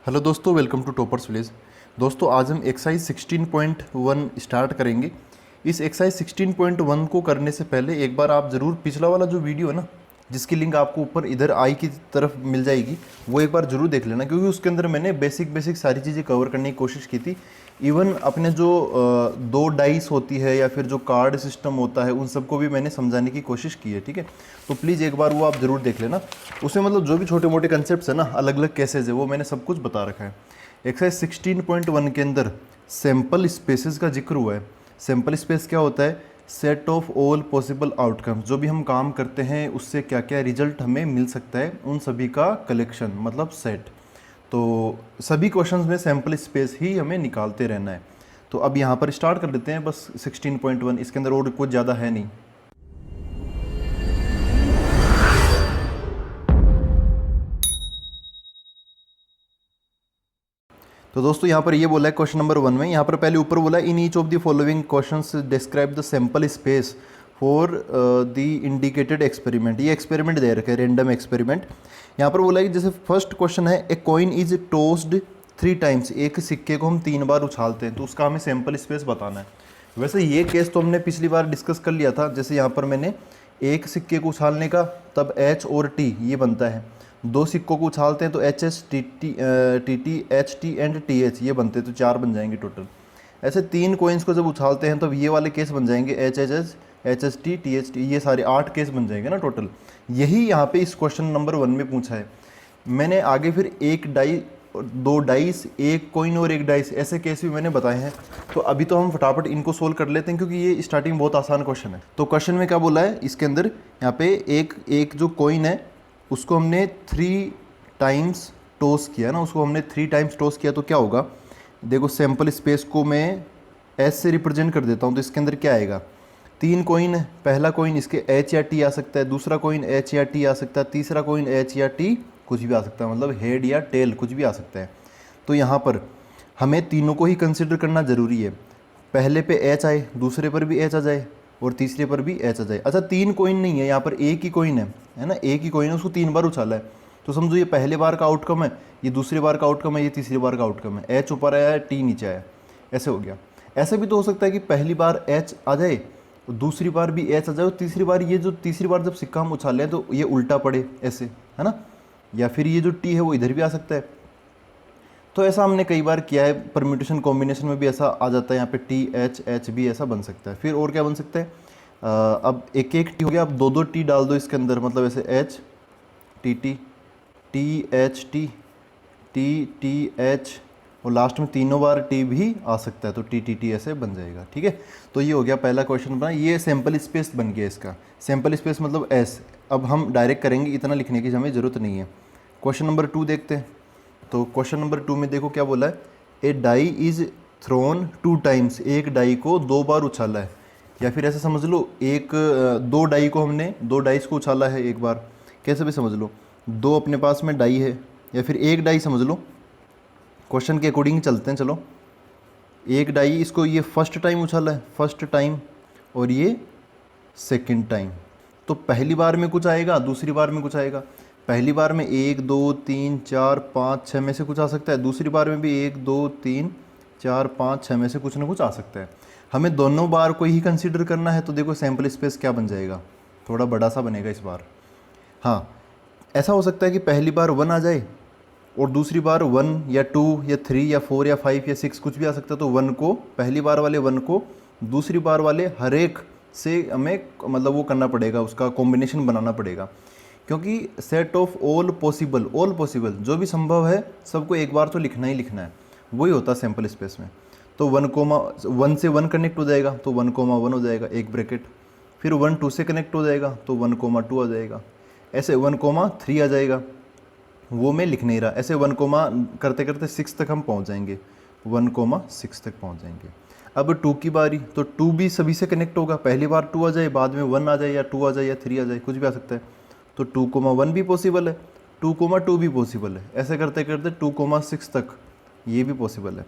Hello दोस्तों, welcome to toppers village. दोस्तों आज हम एक्सरसाइज 16.1 स्टार्ट करेंगे। इस एक्सरसाइज 16.1 को करने से पहले एक बार आप ज़रूर पिछला वाला जो वीडियो है ना, जिसकी लिंक आपको ऊपर इधर आई की तरफ मिल जाएगी, वो एक बार ज़रूर देख लेना, क्योंकि उसके अंदर मैंने बेसिक सारी चीज़ें कवर करने की कोशिश की थी। इवन अपने जो दो डाइस होती है या फिर जो कार्ड सिस्टम होता है, उन सबको भी मैंने समझाने की कोशिश की है। ठीक है, तो प्लीज़ एक बार वो आप ज़रूर देख लेना। उसमें मतलब जो भी छोटे मोटे कंसेप्ट है ना, अलग अलग केसेज है, वो मैंने सब कुछ बता रखा है। एक्सरसाइज 16.1 के अंदर सैम्पल स्पेसेस का जिक्र हुआ है। सैम्पल स्पेस क्या होता है? Set of all possible outcomes, जो भी हम काम करते हैं उससे क्या क्या रिजल्ट हमें मिल सकता है, उन सभी का कलेक्शन मतलब सेट। तो सभी क्वेश्चंस में सैम्पल स्पेस ही हमें निकालते रहना है। तो अब यहाँ पर स्टार्ट कर लेते हैं बस 16.1, इसके अंदर और कुछ ज़्यादा है नहीं। तो दोस्तों यहाँ पर ये बोला है क्वेश्चन नंबर 1 में, यहाँ पर पहले ऊपर बोला in each of the following questions describe the sample space for the indicated experiment. ये एक्सपेरिमेंट दे रखे हैं, रेंडम एक्सपेरिमेंट। यहाँ पर बोला है कि जैसे फर्स्ट क्वेश्चन है, ए कॉइन इज टोस्ड 3 टाइम्स, एक सिक्के को हम 3 बार उछालते हैं, तो उसका हमें सैम्पल स्पेस बताना है। वैसे ये केस तो हमने पिछली बार डिस्कस कर लिया था। जैसे यहाँ पर मैंने एक सिक्के को उछालने का, तब एच और टी ये बनता है। दो सिक्कों को उछालते हैं तो H H T T H T and T H ये बनते हैं, तो 4 बन जाएंगे टोटल। ऐसे 3 कोइंस को जब उछालते हैं तो ये वाले केस बन जाएंगे H H H H H T, ये सारे 8 केस बन जाएंगे ना टोटल। यही यहाँ पे इस क्वेश्चन नंबर 1 में पूछा है। मैंने आगे फिर एक डाई, 2 डाइस, एक कोइन और एक डाइस, ऐसे केस भी मैंने बताए हैं। तो अभी तो हम फटाफट इनको सोल्व कर लेते हैं, क्योंकि ये स्टार्टिंग बहुत आसान क्वेश्चन है। तो क्वेश्चन में क्या बोला है इसके अंदर, यहाँ पे एक जो कोइन है उसको हमने 3 टाइम्स टॉस किया ना, उसको हमने 3 टाइम्स टॉस किया, तो क्या होगा? देखो सैम्पल स्पेस को मैं एस से रिप्रेजेंट कर देता हूँ, तो इसके अंदर क्या आएगा? 3 कोइन है, पहला कोइन इसके एच या टी आ सकता है, दूसरा कोइन एच या टी आ सकता है, तीसरा कोइन एच या टी कुछ भी आ सकता है, मतलब हेड या टेल कुछ भी आ सकता है। तो यहाँ पर हमें तीनों को ही कंसिडर करना ज़रूरी है। पहले पे एच आए, दूसरे पर भी एच आ जाए और तीसरे पर भी एच आ जाए। अच्छा 3 कोइन नहीं है, यहाँ पर एक ही कोइन है ना, एक ही कोइन है, उसको 3 बार उछाला है। तो समझो ये पहले बार का आउटकम है, ये दूसरी बार का आउटकम है, ये तीसरी बार का आउटकम है। एच ऊपर आया है, टी नीचे आया, ऐसे हो गया। ऐसा भी तो हो सकता है कि पहली बार एच आ जाए, दूसरी बार भी एच आ जाए, और तीसरी बार ये जो तीसरी बार जब सिक्का हम उछाले हैं तो ये उल्टा पड़े ऐसे, है ना। या फिर ये जो टी है वो इधर भी आ सकता है। तो ऐसा हमने कई बार किया है, परम्यूटेशन कॉम्बिनेशन में भी ऐसा आ जाता है। यहाँ पे टी एच एच भी ऐसा बन सकता है। फिर और क्या बन सकता है? अब एक एक टी हो गया, अब 2 टी डाल दो इसके अंदर, मतलब ऐसे H T T T H T H, और लास्ट में तीनों बार टी भी आ सकता है, तो टी टी टी ऐसे बन जाएगा। ठीक है, तो ये हो गया पहला क्वेश्चन बना। ये सैम्पल स्पेस बन गया इसका। सैम्पल स्पेस मतलब एस। अब हम डायरेक्ट करेंगे, इतना लिखने की हमें ज़रूरत नहीं है। क्वेश्चन नंबर 2 देखते हैं। तो क्वेश्चन नंबर 2 में देखो क्या बोला है, a die is throne 2 times, एक डाई को 2 बार उछाला है। या फिर ऐसे समझ लो, 2 डाई को हमने 2 डाइस को उछाला है एक बार, कैसे भी समझ लो। 2 अपने पास में डाई है, या फिर एक डाई समझ लो, क्वेश्चन के अकॉर्डिंग चलते हैं। चलो, एक डाई इसको ये फर्स्ट टाइम उछाला है, फर्स्ट टाइम, और ये सेकंड टाइम। तो पहली बार में कुछ आएगा, दूसरी बार में कुछ आएगा। पहली बार में 1 2 3 4 5 6 में से कुछ आ सकता है, दूसरी बार में भी 1 2 3 4 5 6 में से कुछ ना कुछ आ सकता है। हमें दोनों बार को ही कंसीडर करना है, तो देखो सैम्पल स्पेस क्या बन जाएगा, थोड़ा बड़ा सा बनेगा इस बार। हाँ, ऐसा हो सकता है कि पहली बार 1 आ जाए और दूसरी बार 1 या 2 या 3 या 4 या 5 या 6 कुछ भी आ सकता है। तो 1 को, पहली बार वाले 1 को दूसरी बार वाले हर एक से हमें मतलब वो करना पड़ेगा, उसका कॉम्बिनेशन बनाना पड़ेगा। क्योंकि सेट ऑफ ऑल पॉसिबल जो भी संभव है सबको एक बार तो लिखना ही लिखना है, वही होता है सैम्पल स्पेस में। तो 1 से 1 कनेक्ट हो जाएगा, तो 1,1 हो जाएगा, एक ब्रैकेट। फिर 1 2 से कनेक्ट हो जाएगा, तो 1,2 आ जाएगा। ऐसे 1,3 आ जाएगा, वो मैं लिख नहीं रहा। ऐसे 1 करते करते 6 तक हम पहुंच जाएंगे, 1,6 तक पहुंच जाएंगे। अब 2 की बारी, तो 2 भी सभी से कनेक्ट होगा। पहली बार 2 आ जाए, बाद में 1 आ जाए, या 2 आ जाए, या 3 आ जाए, कुछ भी आ सकता है। तो 2,1 भी पॉसिबल है, 2,2 भी पॉसिबल है। ऐसे करते करते 2,6 तक ये भी पॉसिबल है।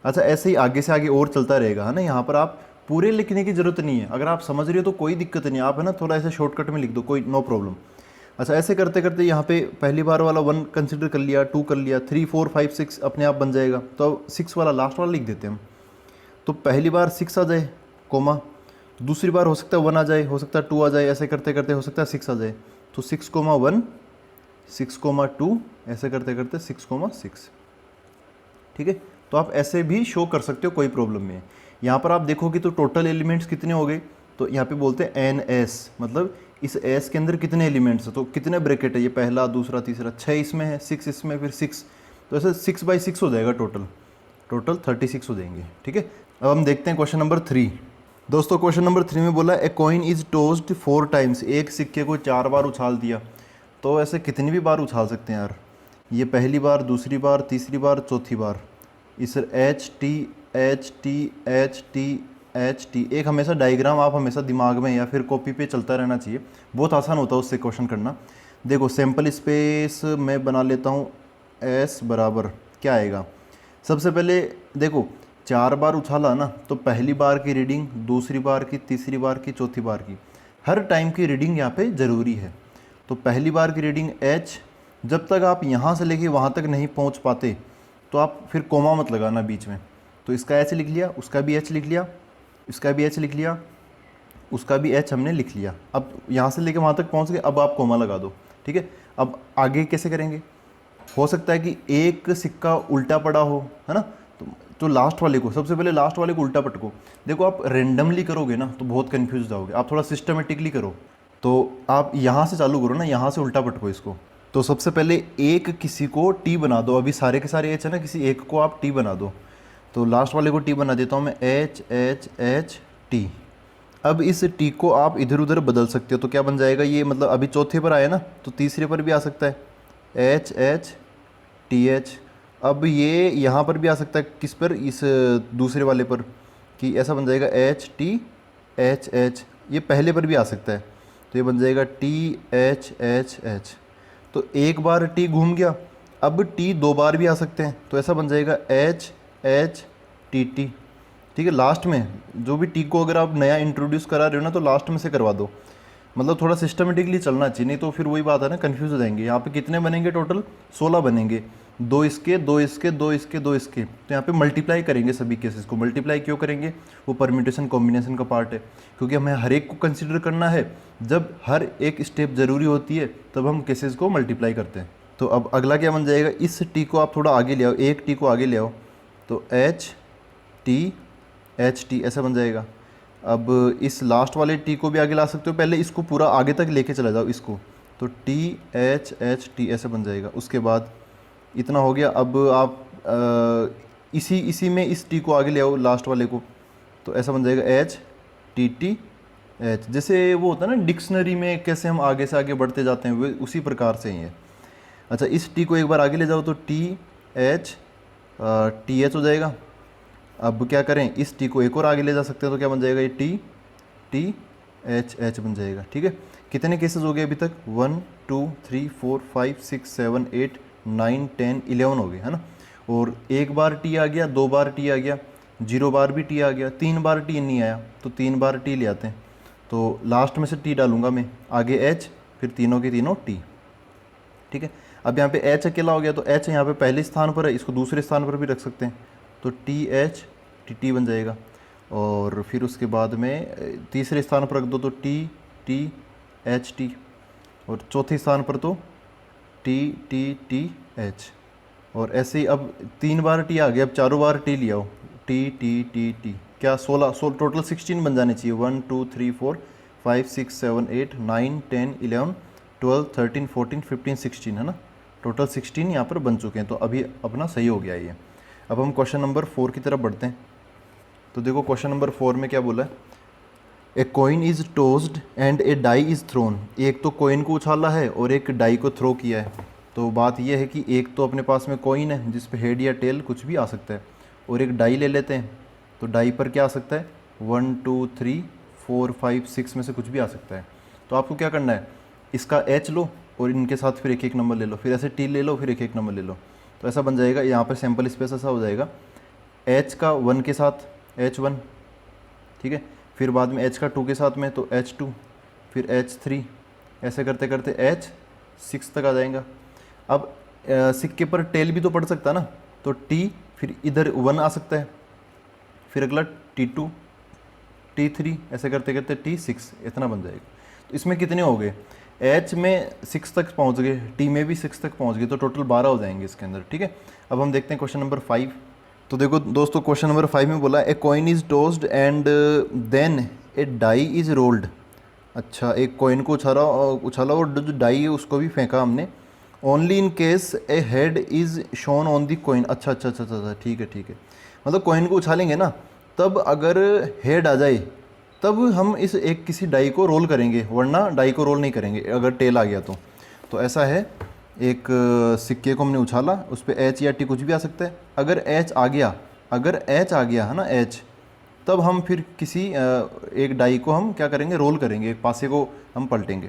अच्छा, ऐसे ही आगे से आगे और चलता रहेगा, है ना। यहाँ पर आप पूरे लिखने की ज़रूरत नहीं है, अगर आप समझ रहे हो तो कोई दिक्कत नहीं। आप है ना थोड़ा ऐसे शॉर्टकट में लिख दो, कोई नो प्रॉब्लम। अच्छा, ऐसे करते करते यहाँ पे पहली बार वाला 1 कंसिडर कर लिया, 2 कर लिया, 3 4 5 6 अपने आप बन जाएगा। तो अब 6 वाला लास्ट वाला लिख देते हैं हम। तो पहली बार 6 आ जाए कोमा, दूसरी बार हो सकता है 1 आ जाए, हो सकता है 2 आ जाए, ऐसे करते करते हो सकता है 6 आ जाए। तो 6,1 6,2 ऐसे करते करते 6,6। ठीक है, तो आप ऐसे भी शो कर सकते हो, कोई प्रॉब्लम नहीं है। यहाँ पर आप देखोगे तो टोटल एलिमेंट्स कितने हो गए, तो यहाँ पे बोलते हैं एन एस, मतलब इस एस के अंदर कितने एलिमेंट्स हैं, तो कितने ब्रैकेट है, ये पहला दूसरा तीसरा, 6 इसमें है, 6 इसमें, फिर 6, तो ऐसे 6/6 हो जाएगा टोटल 36 हो जाएंगे। ठीक है, अब हम देखते हैं क्वेश्चन नंबर 3। दोस्तों क्वेश्चन नंबर 3 में बोला ए कॉइन इज टोस्ड 4 टाइम्स, एक सिक्के को 4 बार उछाल दिया। तो ऐसे कितनी भी बार उछाल सकते हैं यार, ये पहली बार, दूसरी बार, तीसरी बार, चौथी बार। इस H T H T H T H T, एक हमेशा डायग्राम आप हमेशा दिमाग में या फिर कॉपी पे चलता रहना चाहिए, बहुत आसान होता है उससे क्वेश्चन करना। देखो सैम्पल स्पेस मैं बना लेता हूँ, एस बराबर क्या आएगा, सबसे पहले देखो 4 बार उछाला ना, तो पहली बार की रीडिंग, दूसरी बार की, तीसरी बार की, चौथी बार की, हर टाइम की रीडिंग यहाँ पे ज़रूरी है। तो पहली बार की रीडिंग एच, जब तक आप यहाँ से लेके वहाँ तक नहीं पहुँच पाते तो आप फिर कोमा मत लगाना बीच में। तो इसका एच लिख लिया, उसका भी एच लिख लिया, इसका भी एच लिख लिया, उसका भी एच हमने लिख लिया। अब यहाँ से लेके वहाँ तक पहुँच गए, अब आप कोमा लगा दो। ठीक है, अब आगे कैसे करेंगे, हो सकता है कि एक सिक्का उल्टा पड़ा हो, है ना, तो लास्ट वाले को, सबसे पहले लास्ट वाले को उल्टा पटको। देखो आप रेंडमली करोगे ना तो बहुत कंफ्यूज जाओगे, आप थोड़ा सिस्टमेटिकली करो। तो आप यहाँ से चालू करो ना, यहाँ से उल्टा पटको इसको। तो सबसे पहले एक किसी को टी बना दो, अभी सारे के सारे एच है ना, किसी एक को आप टी बना दो। तो लास्ट वाले को टी बना देता हूँ मैं, एच एच एच टी। अब इस टी को आप इधर उधर बदल सकते हो, तो क्या बन जाएगा ये, मतलब अभी चौथे पर आया ना तो तीसरे पर भी आ सकता है, एच एच टी एच। अब ये यहाँ पर भी आ सकता है, किस पर, इस दूसरे वाले पर, कि ऐसा बन जाएगा एच टी एच एच। ये पहले पर भी आ सकता है, तो ये बन जाएगा टी एच एच एच। तो एक बार टी घूम गया, अब टी 2 बार भी आ सकते हैं, तो ऐसा बन जाएगा एच एच टी टी। ठीक है, लास्ट में जो भी टी को अगर आप नया इंट्रोड्यूस करा रहे हो ना, तो लास्ट में से करवा दो, मतलब थोड़ा सिस्टमेटिकली चलना चाहिए, नहीं तो फिर वही बात है ना, कंफ्यूज हो जाएंगे। यहाँ पे कितने बनेंगे, टोटल 16 बनेंगे, 2 इसके, 2 इसके, 2 इसके, 2 इसके। तो यहाँ पे मल्टीप्लाई करेंगे सभी केसेस को। मल्टीप्लाई क्यों करेंगे, वो परम्यूटेशन कॉम्बिनेशन का पार्ट है, क्योंकि हमें हर एक को कंसिडर करना है। जब हर एक स्टेप ज़रूरी होती है तब हम केसेस को मल्टीप्लाई करते हैं। तो अब अगला क्या बन जाएगा, इस टी को आप थोड़ा आगे ले आओ, एक टी को आगे ले आओ, तो एच टी ऐसा बन जाएगा। अब इस लास्ट वाले टी को भी आगे ला सकते हो, पहले इसको पूरा आगे तक लेके चला जाओ इसको, तो टी एच टी ऐसे बन जाएगा। उसके बाद इतना हो गया। अब आप इसी में इस टी को आगे ले आओ, लास्ट वाले को, तो ऐसा बन जाएगा एच टी एच। जैसे वो होता है ना डिक्शनरी में कैसे हम आगे से आगे बढ़ते जाते हैं, वो उसी प्रकार से ही है। अच्छा, इस टी को एक बार आगे ले जाओ, तो टी एच हो जाएगा। अब क्या करें, इस टी को एक और आगे ले जा सकते हैं, तो क्या बन जाएगा, ये टी एच बन जाएगा। ठीक है, कितने केसेस हो गए अभी तक, 1 2 3 4 5 6 7 8 9 10 11 हो गए, है ना। और एक बार टी आ गया, 2 बार टी आ गया, 0 बार भी टी आ गया, 3 बार टी नहीं आया, तो 3 बार टी ले आते हैं। तो लास्ट में से टी डालूंगा मैं, आगे एच, फिर तीनों के तीनों टी। ठीक है, अब यहाँ पे एच अकेला हो गया, तो एच यहाँ पे पहले स्थान पर है, इसको दूसरे स्थान पर भी रख सकते हैं, तो टी एच टी बन जाएगा। और फिर उसके बाद में तीसरे स्थान पर रख दो, तो टी एच टी, और चौथे स्थान पर तो टी एच। और ऐसे ही अब 3 बार टी आ गया, अब चारों बार टी लिया हो, टी, क्या 16 टोटल 16 बन जाने चाहिए, 1 2 3 4 5 6 7 8 9 10 11 12 13 14 15 16, है ना, टोटल 16 यहाँ पर बन चुके हैं। तो अभी अपना सही हो गया ये। अब हम क्वेश्चन नंबर 4 की तरफ बढ़ते हैं। तो देखो क्वेश्चन नंबर 4 में क्या बोला है, a coin is tossed and a die is thrown. एक तो कॉइन को उछाला है और एक डाई को थ्रो किया है। तो बात यह है कि एक तो अपने पास में कॉइन है जिस पे हेड या टेल कुछ भी आ सकता है, और एक डाई ले लेते हैं। तो डाई पर क्या आ सकता है, 1 2 3 4 5 6 में से कुछ भी आ सकता है। तो आपको क्या करना है, इसका एच लो और इनके साथ फिर एक एक नंबर ले लो, फिर ऐसे टी ले लो, फिर एक एक नंबर ले लो। तो ऐसा बन जाएगा, यहाँ पर सैम्पल स्पेस ऐसा हो जाएगा, एच का 1 के साथ H1, ठीक है, फिर बाद में H का 2 के साथ में तो H2, फिर H3, ऐसे करते करते 6 तक आ जाएगा। अब सिक्के पर टेल भी तो पड़ सकता है ना, तो T फिर इधर 1 आ सकता है, फिर अगला T2 T3 ऐसे करते करते T6 इतना बन जाएगा। तो इसमें कितने हो गए, H में 6 तक पहुंच गए, T में भी 6 तक पहुंच गए, तो टोटल 12 हो जाएंगे इसके अंदर। ठीक है, अब हम देखते हैं क्वेश्चन नंबर 5। तो देखो दोस्तों क्वेश्चन नंबर 5 में बोला a coin is tossed and then a die is rolled. अच्छा, एक कॉइन को उछाला और जो डाई है उसको भी फेंका हमने। Only in case A head is shown on the coin. अच्छा अच्छा अच्छा अच्छा, ठीक है ठीक है, मतलब कॉइन को उछालेंगे ना, तब अगर हेड आ जाए तब हम इस एक किसी डाई को रोल करेंगे, वरना डाई को रोल नहीं करेंगे अगर टेल आ गया तो ऐसा है। एक सिक्के को हमने उछाला, उस पर एच या टी कुछ भी आ सकता है। अगर एच आ गया है ना एच, तब हम फिर किसी एक डाई को हम क्या करेंगे, रोल करेंगे, एक पासे को हम पलटेंगे।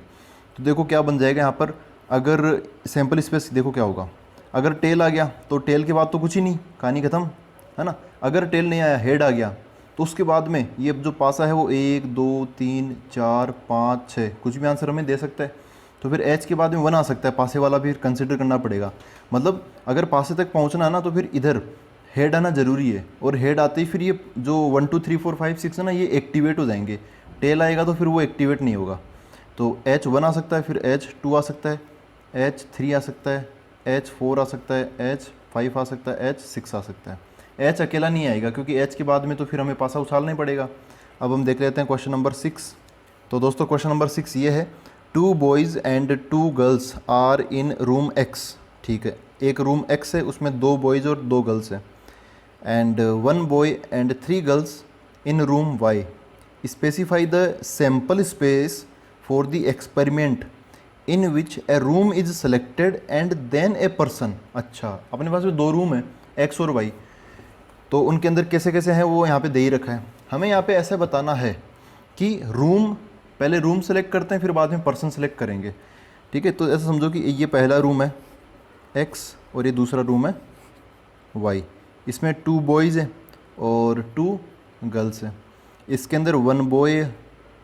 तो देखो क्या बन जाएगा यहाँ पर, अगर सैम्पल स्पेस देखो क्या होगा, अगर टेल आ गया तो टेल के बाद तो कुछ ही नहीं, कहानी खत्म है ना। अगर टेल नहीं आया, हेड आ गया, तो उसके बाद में ये जो पासा है वो 1 2 3 4 5 6 कुछ भी आंसर हमें दे सकता है। तो फिर एच के बाद में 1 आ सकता है, पासे वाला भी कंसिडर करना पड़ेगा। मतलब अगर पासे तक पहुंचना है ना, तो फिर इधर हेड आना ज़रूरी है, और हेड आते ही फिर ये जो 1 2 3 4 5 6 है ना, ये एक्टिवेट हो जाएंगे। टेल आएगा तो फिर वो एक्टिवेट नहीं होगा। तो H1 आ सकता है, फिर H2 आ सकता है, H3 आ सकता है, H4 आ सकता है, H5 आ सकता है, H6 आ सकता है। H अकेला नहीं आएगा, क्योंकि H के बाद में तो फिर हमें पासा उछालना ही पड़ेगा। अब हम देख लेते हैं क्वेश्चन नंबर 6। तो दोस्तों क्वेश्चन नंबर 6 ये है, 2 boys and 2 girls are in room X। ठीक है, एक रूम X है, उसमें 2 बॉयज़ और 2 गर्ल्स हैं। And 1 boy and 3 girls in room Y। Specify the sample space for the experiment in which a room is selected and then a person. अच्छा, अपने पास में 2 रूम है X और Y, तो उनके अंदर कैसे कैसे हैं वो यहाँ पे दे ही रखा है। हमें यहाँ पे ऐसे बताना है कि रूम, पहले रूम सेलेक्ट करते हैं, फिर बाद में पर्सन सेलेक्ट करेंगे। ठीक है, तो ऐसा समझो कि ये पहला रूम है X और ये दूसरा रूम है Y। इसमें 2 बॉयज़ हैं और 2 गर्ल्स हैं। इसके अंदर 1 बॉय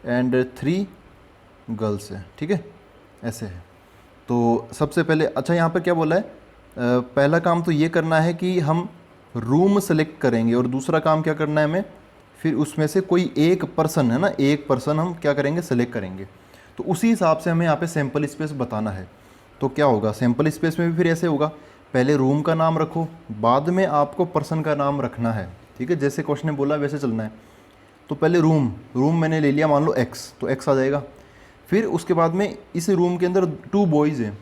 एंड 3 गर्ल्स है। ठीक है, ऐसे है। तो सबसे पहले अच्छा यहाँ पर क्या बोला है, पहला काम तो ये करना है कि हम रूम सेलेक्ट करेंगे, और दूसरा काम क्या करना है हमें, फिर उसमें से कोई एक पर्सन है ना, एक पर्सन हम क्या करेंगे, सेलेक्ट करेंगे। तो उसी हिसाब से हमें यहाँ पे सैम्पल स्पेस बताना है। तो क्या होगा, सैम्पल स्पेस में भी फिर ऐसे होगा, पहले रूम का नाम रखो, बाद में आपको पर्सन का नाम रखना है। ठीक है, जैसे क्वेश्चन ने बोला वैसे चलना है। तो पहले रूम मैंने ले लिया, मान लो X, तो X आ जाएगा। फिर उसके बाद में इस रूम के अंदर 2 बॉयज़ हैं,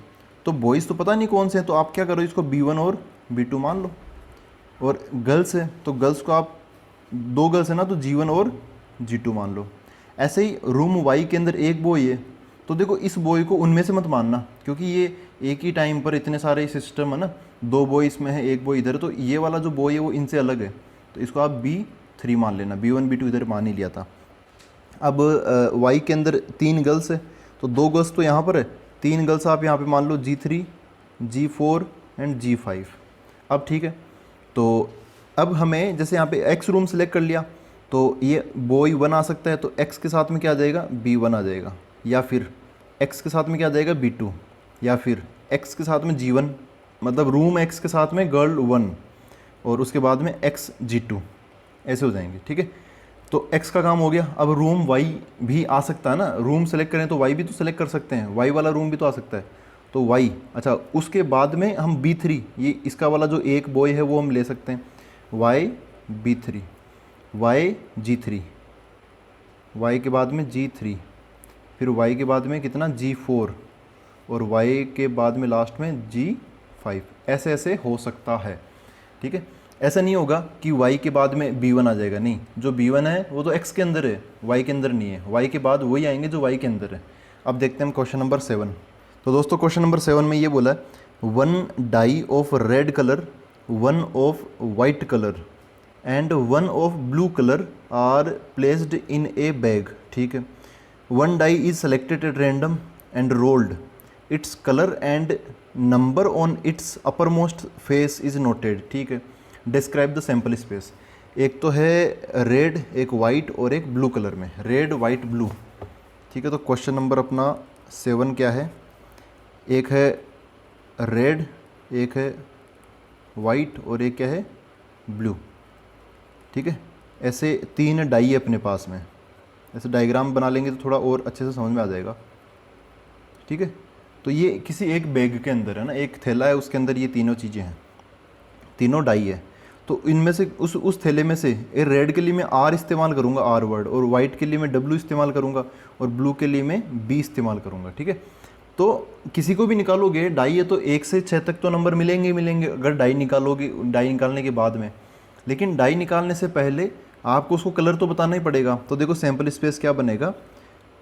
तो बॉयज़ तो पता नहीं कौन से हैं, तो आप क्या करो, इसको B1 और B2 मान लो। और गर्ल्स है, तो गर्ल्स को आप 2 गर्ल्स है ना, तो G1 और G2 मान लो। ऐसे ही रूम Y के अंदर एक बॉय है, तो देखो इस बॉय को उनमें से मत मानना, क्योंकि ये एक ही टाइम पर इतने सारे सिस्टम है ना, 2 बॉय इसमें है, एक बॉय इधर, तो ये वाला जो बॉय है वो इनसे अलग है, तो इसको आप B3 मान लेना, B1 B2 इधर मान ही लिया था। अब Y के अंदर 3 गर्ल्स है, तो 2 गर्ल्स तो यहाँ पर है, 3 गर्ल्स आप यहाँ पे मान लो G3 G4 एंड G5। अब ठीक है, तो अब हमें जैसे यहाँ पे X रूम सेलेक्ट कर लिया, तो ये बॉय 1 आ सकता है, तो X के साथ में क्या आ जाएगा, B1 आ जाएगा, या फिर X के साथ में क्या आ जाएगा, B2, या फिर X के साथ में G1, मतलब रूम X के साथ में गर्ल 1, और उसके बाद में X G2, ऐसे हो जाएंगे। ठीक है, तो X का काम हो गया। अब रूम Y भी आ सकता है ना, रूम सेलेक्ट करें तो Y भी तो सेलेक्ट कर सकते हैं, Y वाला रूम भी तो आ सकता है, तो Y। अच्छा, उसके बाद में हम B3, ये इसका वाला जो एक बॉय है वो हम ले सकते हैं, Y B3, Y G3, Y के बाद में G3, फिर Y के बाद में कितना G4, और Y के बाद में लास्ट में G5, ऐसे ऐसे हो सकता है। ठीक है, ऐसा नहीं होगा कि Y के बाद में B1 आ जाएगा, नहीं, जो B1 है वो तो X के अंदर है, Y के अंदर नहीं है, Y के बाद वही आएंगे जो Y के अंदर है। अब देखते हैं हम क्वेश्चन नंबर 7। तो दोस्तों क्वेश्चन नंबर 7 में ये बोला है 1 die of red colour, 1 of white colour and 1 of blue colour are placed in a bag. ठीक है, 1 die is selected at random and rolled, its colour and number on its uppermost face is noted. ठीक है, describe the sample space. एक तो है red, एक white और एक ब्लू कलर में, रेड वाइट ब्लू। ठीक है, तो क्वेश्चन नंबर अपना 7 क्या है, एक है रेड, एक है वाइट और एक क्या है ब्लू। ठीक है, ऐसे 3 डाई है अपने पास में। ऐसे डायग्राम बना लेंगे तो थोड़ा और अच्छे से समझ में आ जाएगा। ठीक है, तो ये किसी एक बैग के अंदर है ना, एक थैला है, उसके अंदर ये तीनों चीज़ें हैं, तीनों डाई है। तो इनमें से उस थैले में से ये रेड के लिए मैं आर इस्तेमाल करूँगा, आर वर्ड, और वाइट के लिए मैं डब्ल्यू इस्तेमाल करूँगा, और ब्लू के लिए मैं बी इस्तेमाल करूँगा। ठीक है, तो किसी को भी निकालोगे डाई है तो 1 से 6 तक तो नंबर मिलेंगे ही मिलेंगे अगर डाई निकालोगे, डाई निकालने के बाद में। लेकिन डाई निकालने से पहले आपको उसको कलर तो बताना ही पड़ेगा। तो देखो सैम्पल स्पेस क्या बनेगा,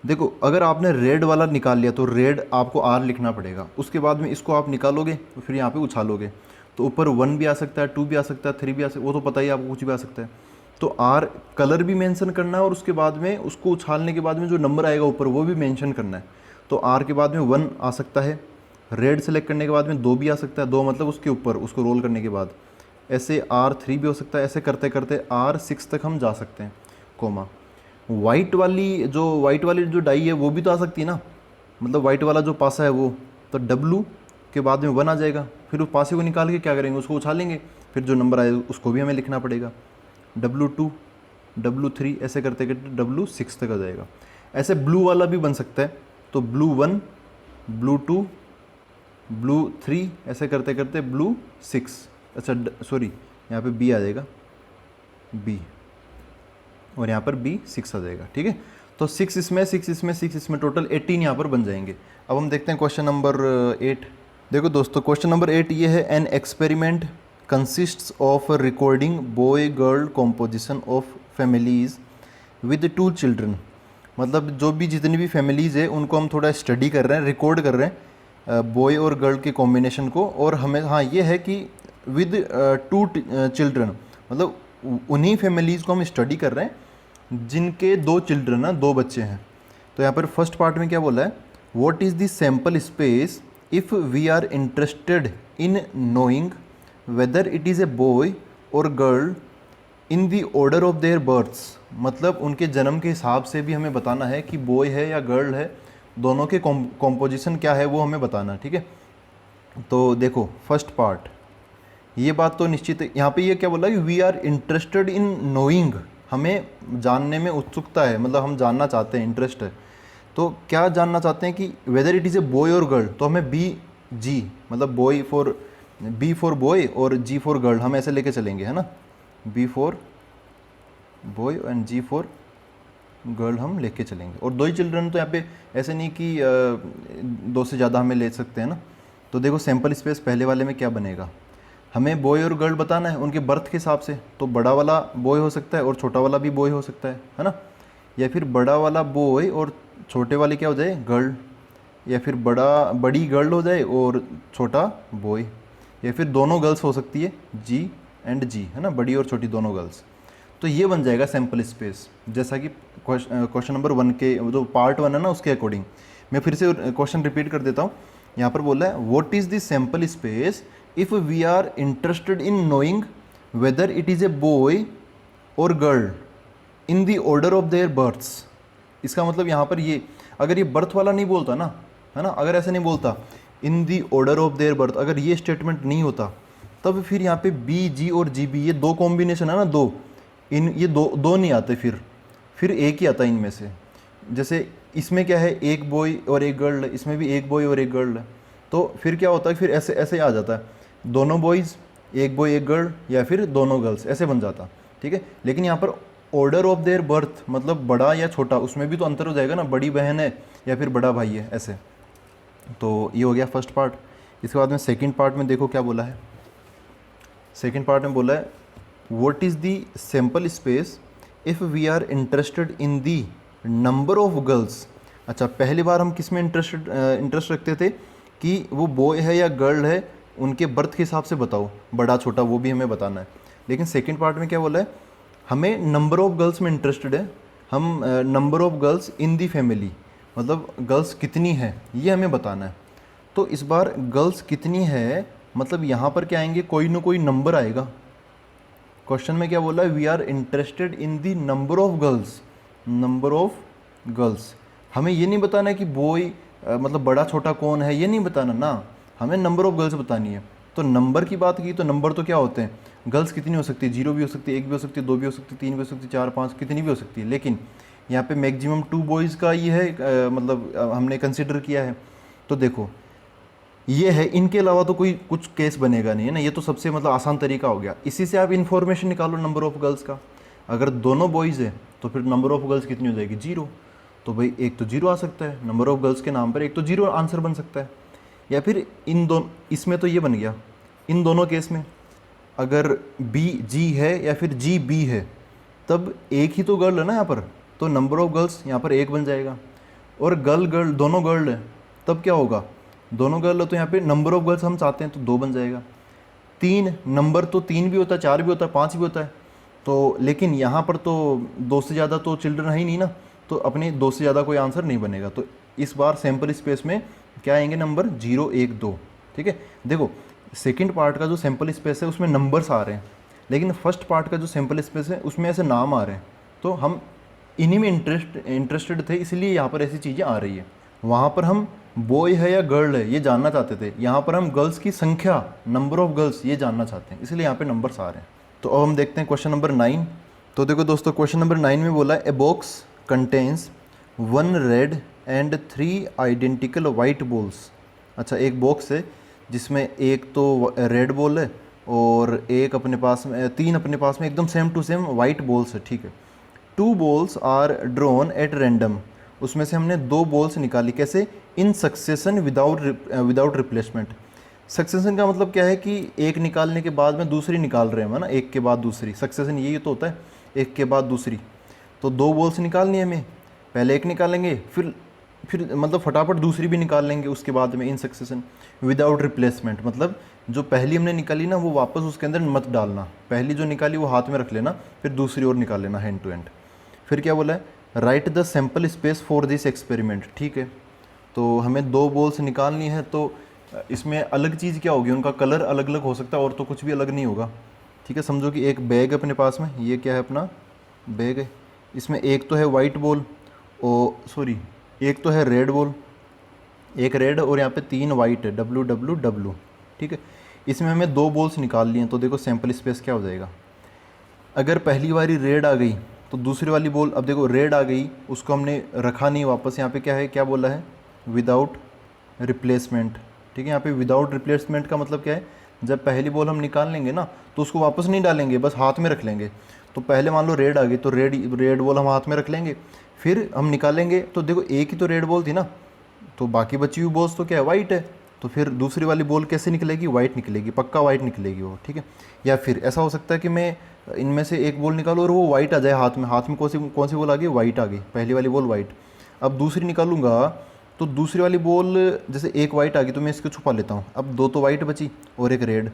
देखो अगर आपने रेड वाला निकाल लिया तो रेड आपको आर लिखना पड़ेगा। उसके बाद में इसको आप निकालोगे तो फिर यहाँ पे उछालोगे, तो ऊपर 1 भी आ सकता है, 2 भी आ सकता है, 3 भी आ सकता है, वो तो पता ही आपको, कुछ भी आ सकता है। तो आर कलर भी मेंशन करना है, और उसके बाद में उसको उछालने के बाद में जो नंबर आएगा ऊपर वो भी मेंशन करना है। तो आर के बाद में 1 आ सकता है, रेड सेलेक्ट करने के बाद में 2 भी आ सकता है, 2 मतलब उसके ऊपर, उसको रोल करने के बाद ऐसे R3 भी हो सकता है। ऐसे करते करते R6 तक हम जा सकते हैं, कोमा। वाइट वाली जो डाई है वो भी तो आ सकती है ना, मतलब वाइट वाला जो पासा है वो, तो W के बाद में 1 आ जाएगा। फिर उस पासे को निकाल के क्या करेंगे, उसको उछालेंगे, फिर जो नंबर आए उसको भी हमें लिखना पड़ेगा, W2, W3, ऐसे करते करते W6 तक आ जाएगा। ऐसे ब्लू वाला भी बन सकता है, तो blue 1, blue 2, blue 3, ऐसे करते करते blue 6, अच्छा सॉरी यहाँ पे B आ जाएगा, B, और यहाँ पर B6 आ जाएगा। ठीक है, तो 6 इसमें, 6 इसमें, 6 इसमें, टोटल 18 यहाँ पर बन जाएंगे। अब हम देखते हैं क्वेश्चन नंबर 8। देखो दोस्तों, क्वेश्चन नंबर 8 ये है, an experiment consists of recording boy girl composition of families with 2 children. मतलब जो भी जितनी भी फैमिलीज़ है उनको हम थोड़ा स्टडी कर रहे हैं, रिकॉर्ड कर रहे हैं बॉय और गर्ल के कॉम्बिनेशन को। और हमें हाँ ये है कि विद 2 चिल्ड्रन, मतलब उन्हीं फैमिलीज़ को हम स्टडी कर रहे हैं जिनके 2 चिल्ड्रन हैं, 2 बच्चे हैं। तो यहाँ पर फर्स्ट पार्ट में क्या बोला है, what is the sample space if we are interested in knowing whether it is a boy or girl in the order of their births. मतलब उनके जन्म के हिसाब से भी हमें बताना है कि बॉय है या गर्ल है, दोनों के कॉम्पोजिशन क्या है वो हमें बताना है। ठीक है, तो देखो फर्स्ट पार्ट, ये बात तो निश्चित है। यहाँ पे ये क्या बोला कि we are interested in knowing, हमें जानने में उत्सुकता है, मतलब हम जानना चाहते हैं, इंटरेस्ट है। तो क्या जानना चाहते हैं कि weather it is a boy or girl, तो हमें BG, मतलब B फॉर बॉय और G फॉर गर्ल, हम ऐसे लेके चलेंगे, है ना, B for boy and G for girl हम लेके चलेंगे। और 2 ही चिल्ड्रन, तो यहाँ पे ऐसे नहीं कि 2 से ज़्यादा हमें ले सकते हैं ना। तो देखो सैम्पल स्पेस पहले वाले में क्या बनेगा, हमें बॉय और गर्ल बताना है उनके बर्थ के हिसाब से। तो बड़ा वाला बॉय हो सकता है और छोटा वाला भी बॉय हो सकता है ना, या फिर बड़ा वाला बॉय और छोटे वाले क्या हो जाए, गर्ल, या फिर बड़ी गर्ल हो जाए और छोटा बॉय, या फिर दोनों गर्ल्स हो सकती है, G एंड G, है ना, बड़ी और छोटी दोनों गर्ल्स। तो ये बन जाएगा सैम्पल स्पेस, जैसा कि क्वेश्चन नंबर 1 के जो पार्ट 1 है ना उसके अकॉर्डिंग। मैं फिर से क्वेश्चन रिपीट कर देता हूँ। यहाँ पर बोला है, what is the sample space if we are interested in knowing whether it is a boy or girl in the order of their births. इसका मतलब यहाँ पर ये, अगर ये बर्थ वाला नहीं बोलता ना, है ना, अगर ऐसे नहीं बोलता in the order of their birth, अगर ये स्टेटमेंट नहीं होता, तब फिर यहाँ पे BG और GB ये 2 कॉम्बिनेशन है ना, 2 इन, ये दो नहीं आते, फिर एक ही आता है इनमें से। जैसे इसमें क्या है, एक बॉय और एक गर्ल है, इसमें भी एक बॉय और एक गर्ल है। तो फिर क्या होता है, फिर ऐसे ऐसे आ जाता है, दोनों बॉयज़, एक बॉय एक गर्ल, या फिर दोनों गर्ल्स, ऐसे बन जाता। ठीक है, लेकिन यहाँ पर ऑर्डर ऑफ देयर बर्थ, मतलब बड़ा या छोटा, उसमें भी तो अंतर हो जाएगा ना, बड़ी बहन है या फिर बड़ा भाई है, ऐसे। तो ये हो गया फर्स्ट पार्ट। इसके बाद में सेकंड पार्ट में देखो क्या बोला है। सेकंड पार्ट में बोला है, what is the sample space if we are interested in the number of girls. अच्छा, पहली बार हम किस में इंटरेस्ट रखते थे कि वो बॉय है या गर्ल है, उनके बर्थ के हिसाब से बताओ, बड़ा छोटा वो भी हमें बताना है। लेकिन सेकंड पार्ट में क्या बोला है, हमें नंबर ऑफ़ गर्ल्स में इंटरेस्टेड है, हम number of girls in the family, मतलब गर्ल्स कितनी है ये हमें बताना है। तो इस बार गर्ल्स कितनी है, मतलब यहाँ पर क्या आएंगे, कोई ना कोई नंबर आएगा। क्वेश्चन में क्या बोला है, we are interested in the number of girls, number of girls. हमें ये नहीं बताना है कि बॉय मतलब बड़ा छोटा कौन है ये नहीं बताना ना, हमें नंबर ऑफ गर्ल्स बतानी है। तो नंबर की बात की तो नंबर तो क्या होते हैं, गर्ल्स कितनी हो सकती है, 0 भी हो सकती है, 1 भी हो सकती है, 2 भी हो सकती है, 3 भी हो सकती है, 4 5 कितनी भी हो सकती है। लेकिन यहाँ पे मैक्सिमम 2 बॉयज़ का ये है, मतलब हमने कंसिडर किया है। तो देखो ये है, इनके अलावा तो कोई कुछ केस बनेगा नहीं है ना, ये तो सबसे मतलब आसान तरीका हो गया। इसी से आप इन्फॉर्मेशन निकालो नंबर ऑफ़ गर्ल्स का। अगर दोनों बॉयज़ है तो फिर नंबर ऑफ़ गर्ल्स कितनी हो जाएगी, 0। तो भाई एक तो 0 आ सकता है नंबर ऑफ़ गर्ल्स के नाम पर, एक तो 0 आंसर बन सकता है। या फिर इन दोनों, इसमें तो ये बन गया, इन दोनों केस में अगर बी जी है या फिर जी बी है, तब एक ही तो गर्ल है ना यहाँ पर, तो नंबर ऑफ़ गर्ल्स यहाँ पर एक बन जाएगा। और गर्ल गर्ल दोनों गर्ल है, तब क्या होगा, दोनों गर्ल है तो यहाँ पे नंबर ऑफ़ गर्ल्स हम चाहते हैं तो 2 बन जाएगा। 3 नंबर तो 3 भी होता है, 4 भी होता है, 5 भी होता है। तो लेकिन यहाँ पर तो 2 से ज़्यादा तो चिल्ड्रन है ही नहीं ना, तो अपने 2 से ज़्यादा कोई आंसर नहीं बनेगा। तो इस बार सैम्पल स्पेस में क्या आएंगे, नंबर 0 1 2। ठीक है, देखो सेकंड पार्ट का जो सैम्पल स्पेस है उसमें नंबर्स आ रहे हैं, लेकिन फर्स्ट पार्ट का जो सैम्पल स्पेस है उसमें ऐसे नाम आ रहे हैं। तो हम इन्हीं में इंटरेस्टेड थे, इसलिए यहाँ पर ऐसी चीज़ें आ रही है। वहाँ पर हम बॉय है या गर्ल है ये जानना चाहते थे, यहाँ पर हम गर्ल्स की संख्या, नंबर ऑफ गर्ल्स ये जानना चाहते हैं, इसलिए यहाँ पे नंबर्स आ रहे हैं। तो अब हम देखते हैं क्वेश्चन नंबर 9। तो देखो दोस्तों क्वेश्चन नंबर 9 में बोला है a box contains 1 red and 3 identical white balls. अच्छा, एक बॉक्स है जिसमें एक तो रेड बॉल है और एक अपने पास में, 3 अपने पास में एकदम same to same white balls है। ठीक है, 2 balls are drawn at random, उसमें से हमने 2 बॉल्स निकाली, कैसे, in succession without replacement. Succession का मतलब क्या है कि एक निकालने के बाद में दूसरी निकाल रहे हैं हम, है ना, एक के बाद दूसरी, सक्सेशन यही तो होता है, एक के बाद दूसरी। तो 2 बॉल्स निकालनी है हमें, पहले एक निकालेंगे फिर मतलब फटाफट दूसरी भी निकाल लेंगे उसके बाद में, इन सक्सेशन विदाउट रिप्लेसमेंट। मतलब जो पहली हमने निकाली ना वो वापस उसके अंदर मत डालना, पहली जो निकाली वो हाथ में रख लेना, फिर दूसरी और निकाल लेना हैंड टू हैंड। फिर क्या बोला है, right the sample space for this experiment. ठीक है, तो हमें 2 बॉल्स निकालनी है, तो इसमें अलग चीज़ क्या होगी, उनका कलर अलग अलग हो सकता है और तो कुछ भी अलग नहीं होगा। ठीक है, समझो कि एक बैग अपने पास में, ये क्या है अपना बैग है, इसमें एक तो है वाइट बॉल और सॉरी एक तो है रेड बॉल, एक रेड और यहाँ पे 3 वाइट है, WWW। ठीक है, इसमें हमें 2 बॉल्स निकाल लिए हैं, तो देखो सैम्पल स्पेस क्या हो जाएगा। अगर पहली बारी रेड आ गई तो दूसरी वाली बॉल, अब देखो रेड आ गई उसको हमने रखा नहीं वापस, यहाँ पे क्या है, क्या बोला है, विदाउट रिप्लेसमेंट। ठीक है, यहाँ पे विदाउट रिप्लेसमेंट का मतलब क्या है, जब पहली बॉल हम निकाल लेंगे ना तो उसको वापस नहीं डालेंगे, बस हाथ में रख लेंगे। तो पहले मान लो रेड आ गई तो रेड बॉल हम हाथ में रख लेंगे, फिर हम निकालेंगे तो देखो एक ही तो रेड बॉल थी ना, तो बाकी बची हुई बॉल्स तो क्या है, वाइट है, तो फिर दूसरी वाली बॉल कैसे निकलेगी, वाइट निकलेगी, पक्का वाइट निकलेगी वो। ठीक है, या फिर ऐसा हो सकता है कि मैं इनमें से एक बॉल निकालूँ और वो वाइट आ जाए हाथ में कौन सी बॉल आ गई, वाइट आ गई, पहली वाली बॉल वाइट। अब दूसरी निकालूंगा तो दूसरी वाली बॉल, जैसे एक वाइट आ गई तो मैं इसको छुपा लेता हूँ, अब 2 तो वाइट बची और एक रेड।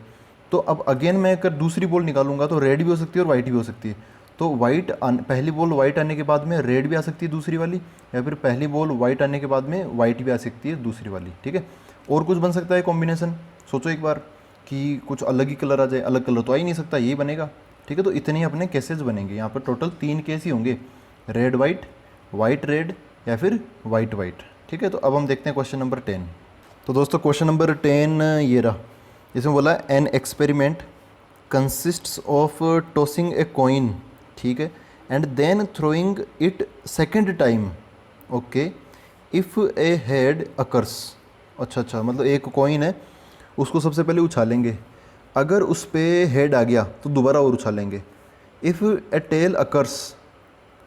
तो अब अगेन मैं अगर दूसरी बॉल निकालूंगा तो रेड भी हो सकती है और वाइट भी हो सकती है। तो पहली बॉल वाइट आने के बाद में रेड भी आ सकती है दूसरी वाली, या फिर पहली बॉल वाइट आने के बाद में वाइट भी आ सकती है दूसरी वाली। ठीक है, और कुछ बन सकता है कॉम्बिनेशन, सोचो एक बार कि कुछ अलग ही कलर आ जाए, अलग कलर तो आ ही नहीं सकता, यही बनेगा। ठीक है, तो इतने ही अपने केसेस बनेंगे, यहाँ पर टोटल 3 केस ही होंगे, रेड वाइट, वाइट रेड या फिर वाइट वाइट। ठीक है, तो अब हम देखते हैं क्वेश्चन नंबर 10। तो दोस्तों क्वेश्चन नंबर 10 ये रहा, इसमें बोला an experiment consists of tossing a coin, ठीक है, and then throwing it second time, okay, if a head occurs. अच्छा, मतलब एक कॉइन है उसको सबसे पहले उछालेंगे, अगर उस पर हेड आ गया तो दोबारा और उछालेंगे। If a tail occurs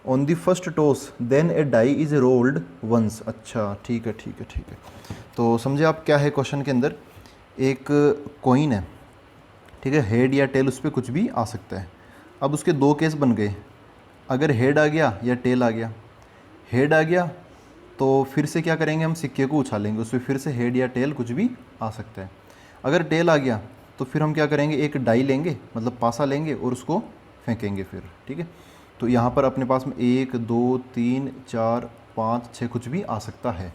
on the first toss then a die is rolled once. अच्छा, ठीक है। तो समझे आप क्या है क्वेश्चन के अंदर, एक कॉइन है, ठीक है, हेड या टेल उस पर कुछ भी आ सकता है। अब उसके 2 केस बन गए, अगर हेड आ गया या टेल आ गया। हेड आ गया तो फिर से क्या करेंगे, हम सिक्के को उछालेंगे, उस पर फिर से हेड या टेल कुछ भी आ सकता है। अगर टेल आ गया तो फिर हम क्या करेंगे, एक डाई लेंगे, मतलब पासा लेंगे और उसको फेंकेंगे फिर। ठीक है, तो यहाँ पर अपने पास में 1 2 3 4 5 6 कुछ भी आ सकता है।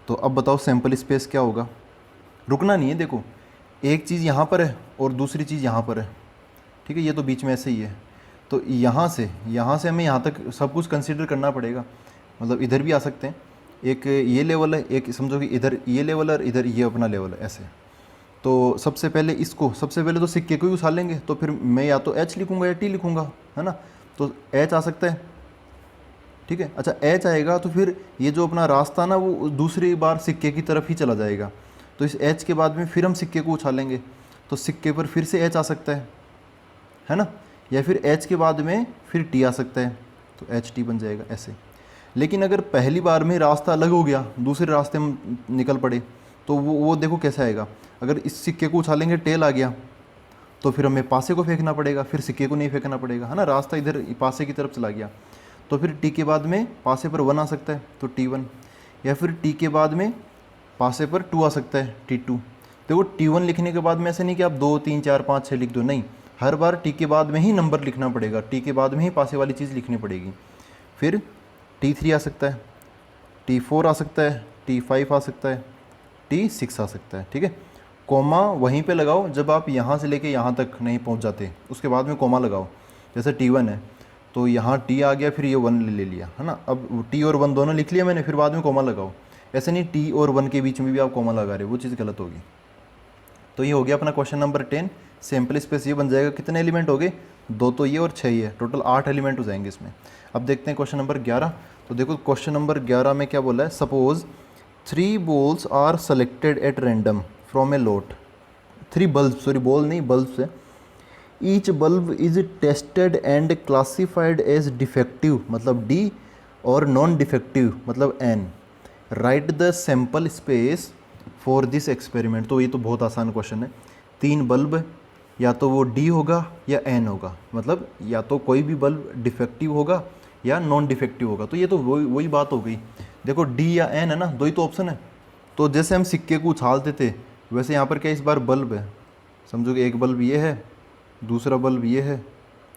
तो अब बताओ सैम्पल स्पेस क्या होगा, रुकना नहीं है, देखो एक चीज़ यहाँ पर है और दूसरी चीज़ यहाँ पर है। ठीक है, ये तो बीच में ऐसे ही है, तो यहाँ से हमें यहाँ तक सब कुछ कंसिडर करना पड़ेगा, मतलब इधर भी आ सकते हैं एक ये लेवल है, एक समझो कि इधर ये लेवल है और इधर ये अपना लेवल है ऐसे। तो सबसे पहले सबसे पहले तो सिक्के को ही उछाल लेंगे, तो फिर मैं या तो एच लिखूंगा या टी लिखूंगा, है ना। तो एच आ सकता है, ठीक है। अच्छा एच आएगा तो फिर ये जो अपना रास्ता ना वो दूसरी बार सिक्के की तरफ ही चला जाएगा। तो इस एच के बाद में फिर हम सिक्के को उछालेंगे, तो सिक्के पर फिर से एच आ सकता है ना। या फिर एच के बाद में फिर टी आ सकता है, तो एच टी बन जाएगा ऐसे। लेकिन अगर पहली बार में रास्ता अलग हो गया, दूसरे रास्ते में निकल पड़े, तो वो देखो कैसे आएगा। अगर इस सिक्के को उछालेंगे टेल आ गया, तो फिर हमें पासे को फेंकना पड़ेगा, फिर सिक्के को नहीं फेंकना पड़ेगा, है ना। रास्ता इधर पासे की तरफ चला गया, तो फिर टी के बाद में पासे पर 1 आ सकता है, तो T1। या फिर टी के बाद में पासे पर 2 आ सकता है, T2। देखो T1 लिखने के बाद में ऐसे नहीं कि आप 2 3 4 5 6 लिख दो, नहीं, हर बार टी के बाद में ही नंबर लिखना पड़ेगा, टी के बाद में ही पासे वाली चीज़ लिखनी पड़ेगी। फिर T3 आ सकता है, T4 आ सकता है, T5 आ सकता है, T6 आ सकता है, ठीक है। कोमा वहीं पे लगाओ जब आप यहाँ से लेके यहाँ तक नहीं पहुँच जाते, उसके बाद में कोमा लगाओ। जैसे T1 है तो यहाँ T आ गया, फिर ये 1 ले लिया, है ना। अब T और 1 दोनों लिख लिया मैंने, फिर बाद में कोमा लगाओ। ऐसे नहीं T और 1 के बीच में भी आप कोमा लगा रहे हो, वो चीज़ गलत होगी। तो ये हो गया अपना क्वेश्चन नंबर 10। सैम्पल स्पेस ये बन जाएगा, कितने एलिमेंट हो गए, 2 तो ये और 6 ये, टोटल 8 एलिमेंट हो जाएंगे इसमें। अब देखते हैं क्वेश्चन नंबर 11। तो देखो क्वेश्चन नंबर 11 में क्या बोला है, suppose 3 balls are selected at random from a lot. 3 bulb, sorry ball नहीं बल्ब है। Each bulb is tested and classified as defective मतलब डी और नॉन डिफेक्टिव मतलब N. Write the sample space for this experiment. तो ये तो बहुत आसान क्वेश्चन है। 3 बल्ब, या तो वो डी होगा या एन होगा, मतलब या तो कोई भी बल्ब डिफेक्टिव होगा या नॉन डिफेक्टिव होगा। तो ये तो वही बात हो गई। देखो डी या एन है ना, 2 ही तो ऑप्शन है। तो जैसे हम सिक्के को उछालते थे वैसे यहाँ पर क्या इस बार बल्ब है, समझो कि एक बल्ब ये है, दूसरा बल्ब ये है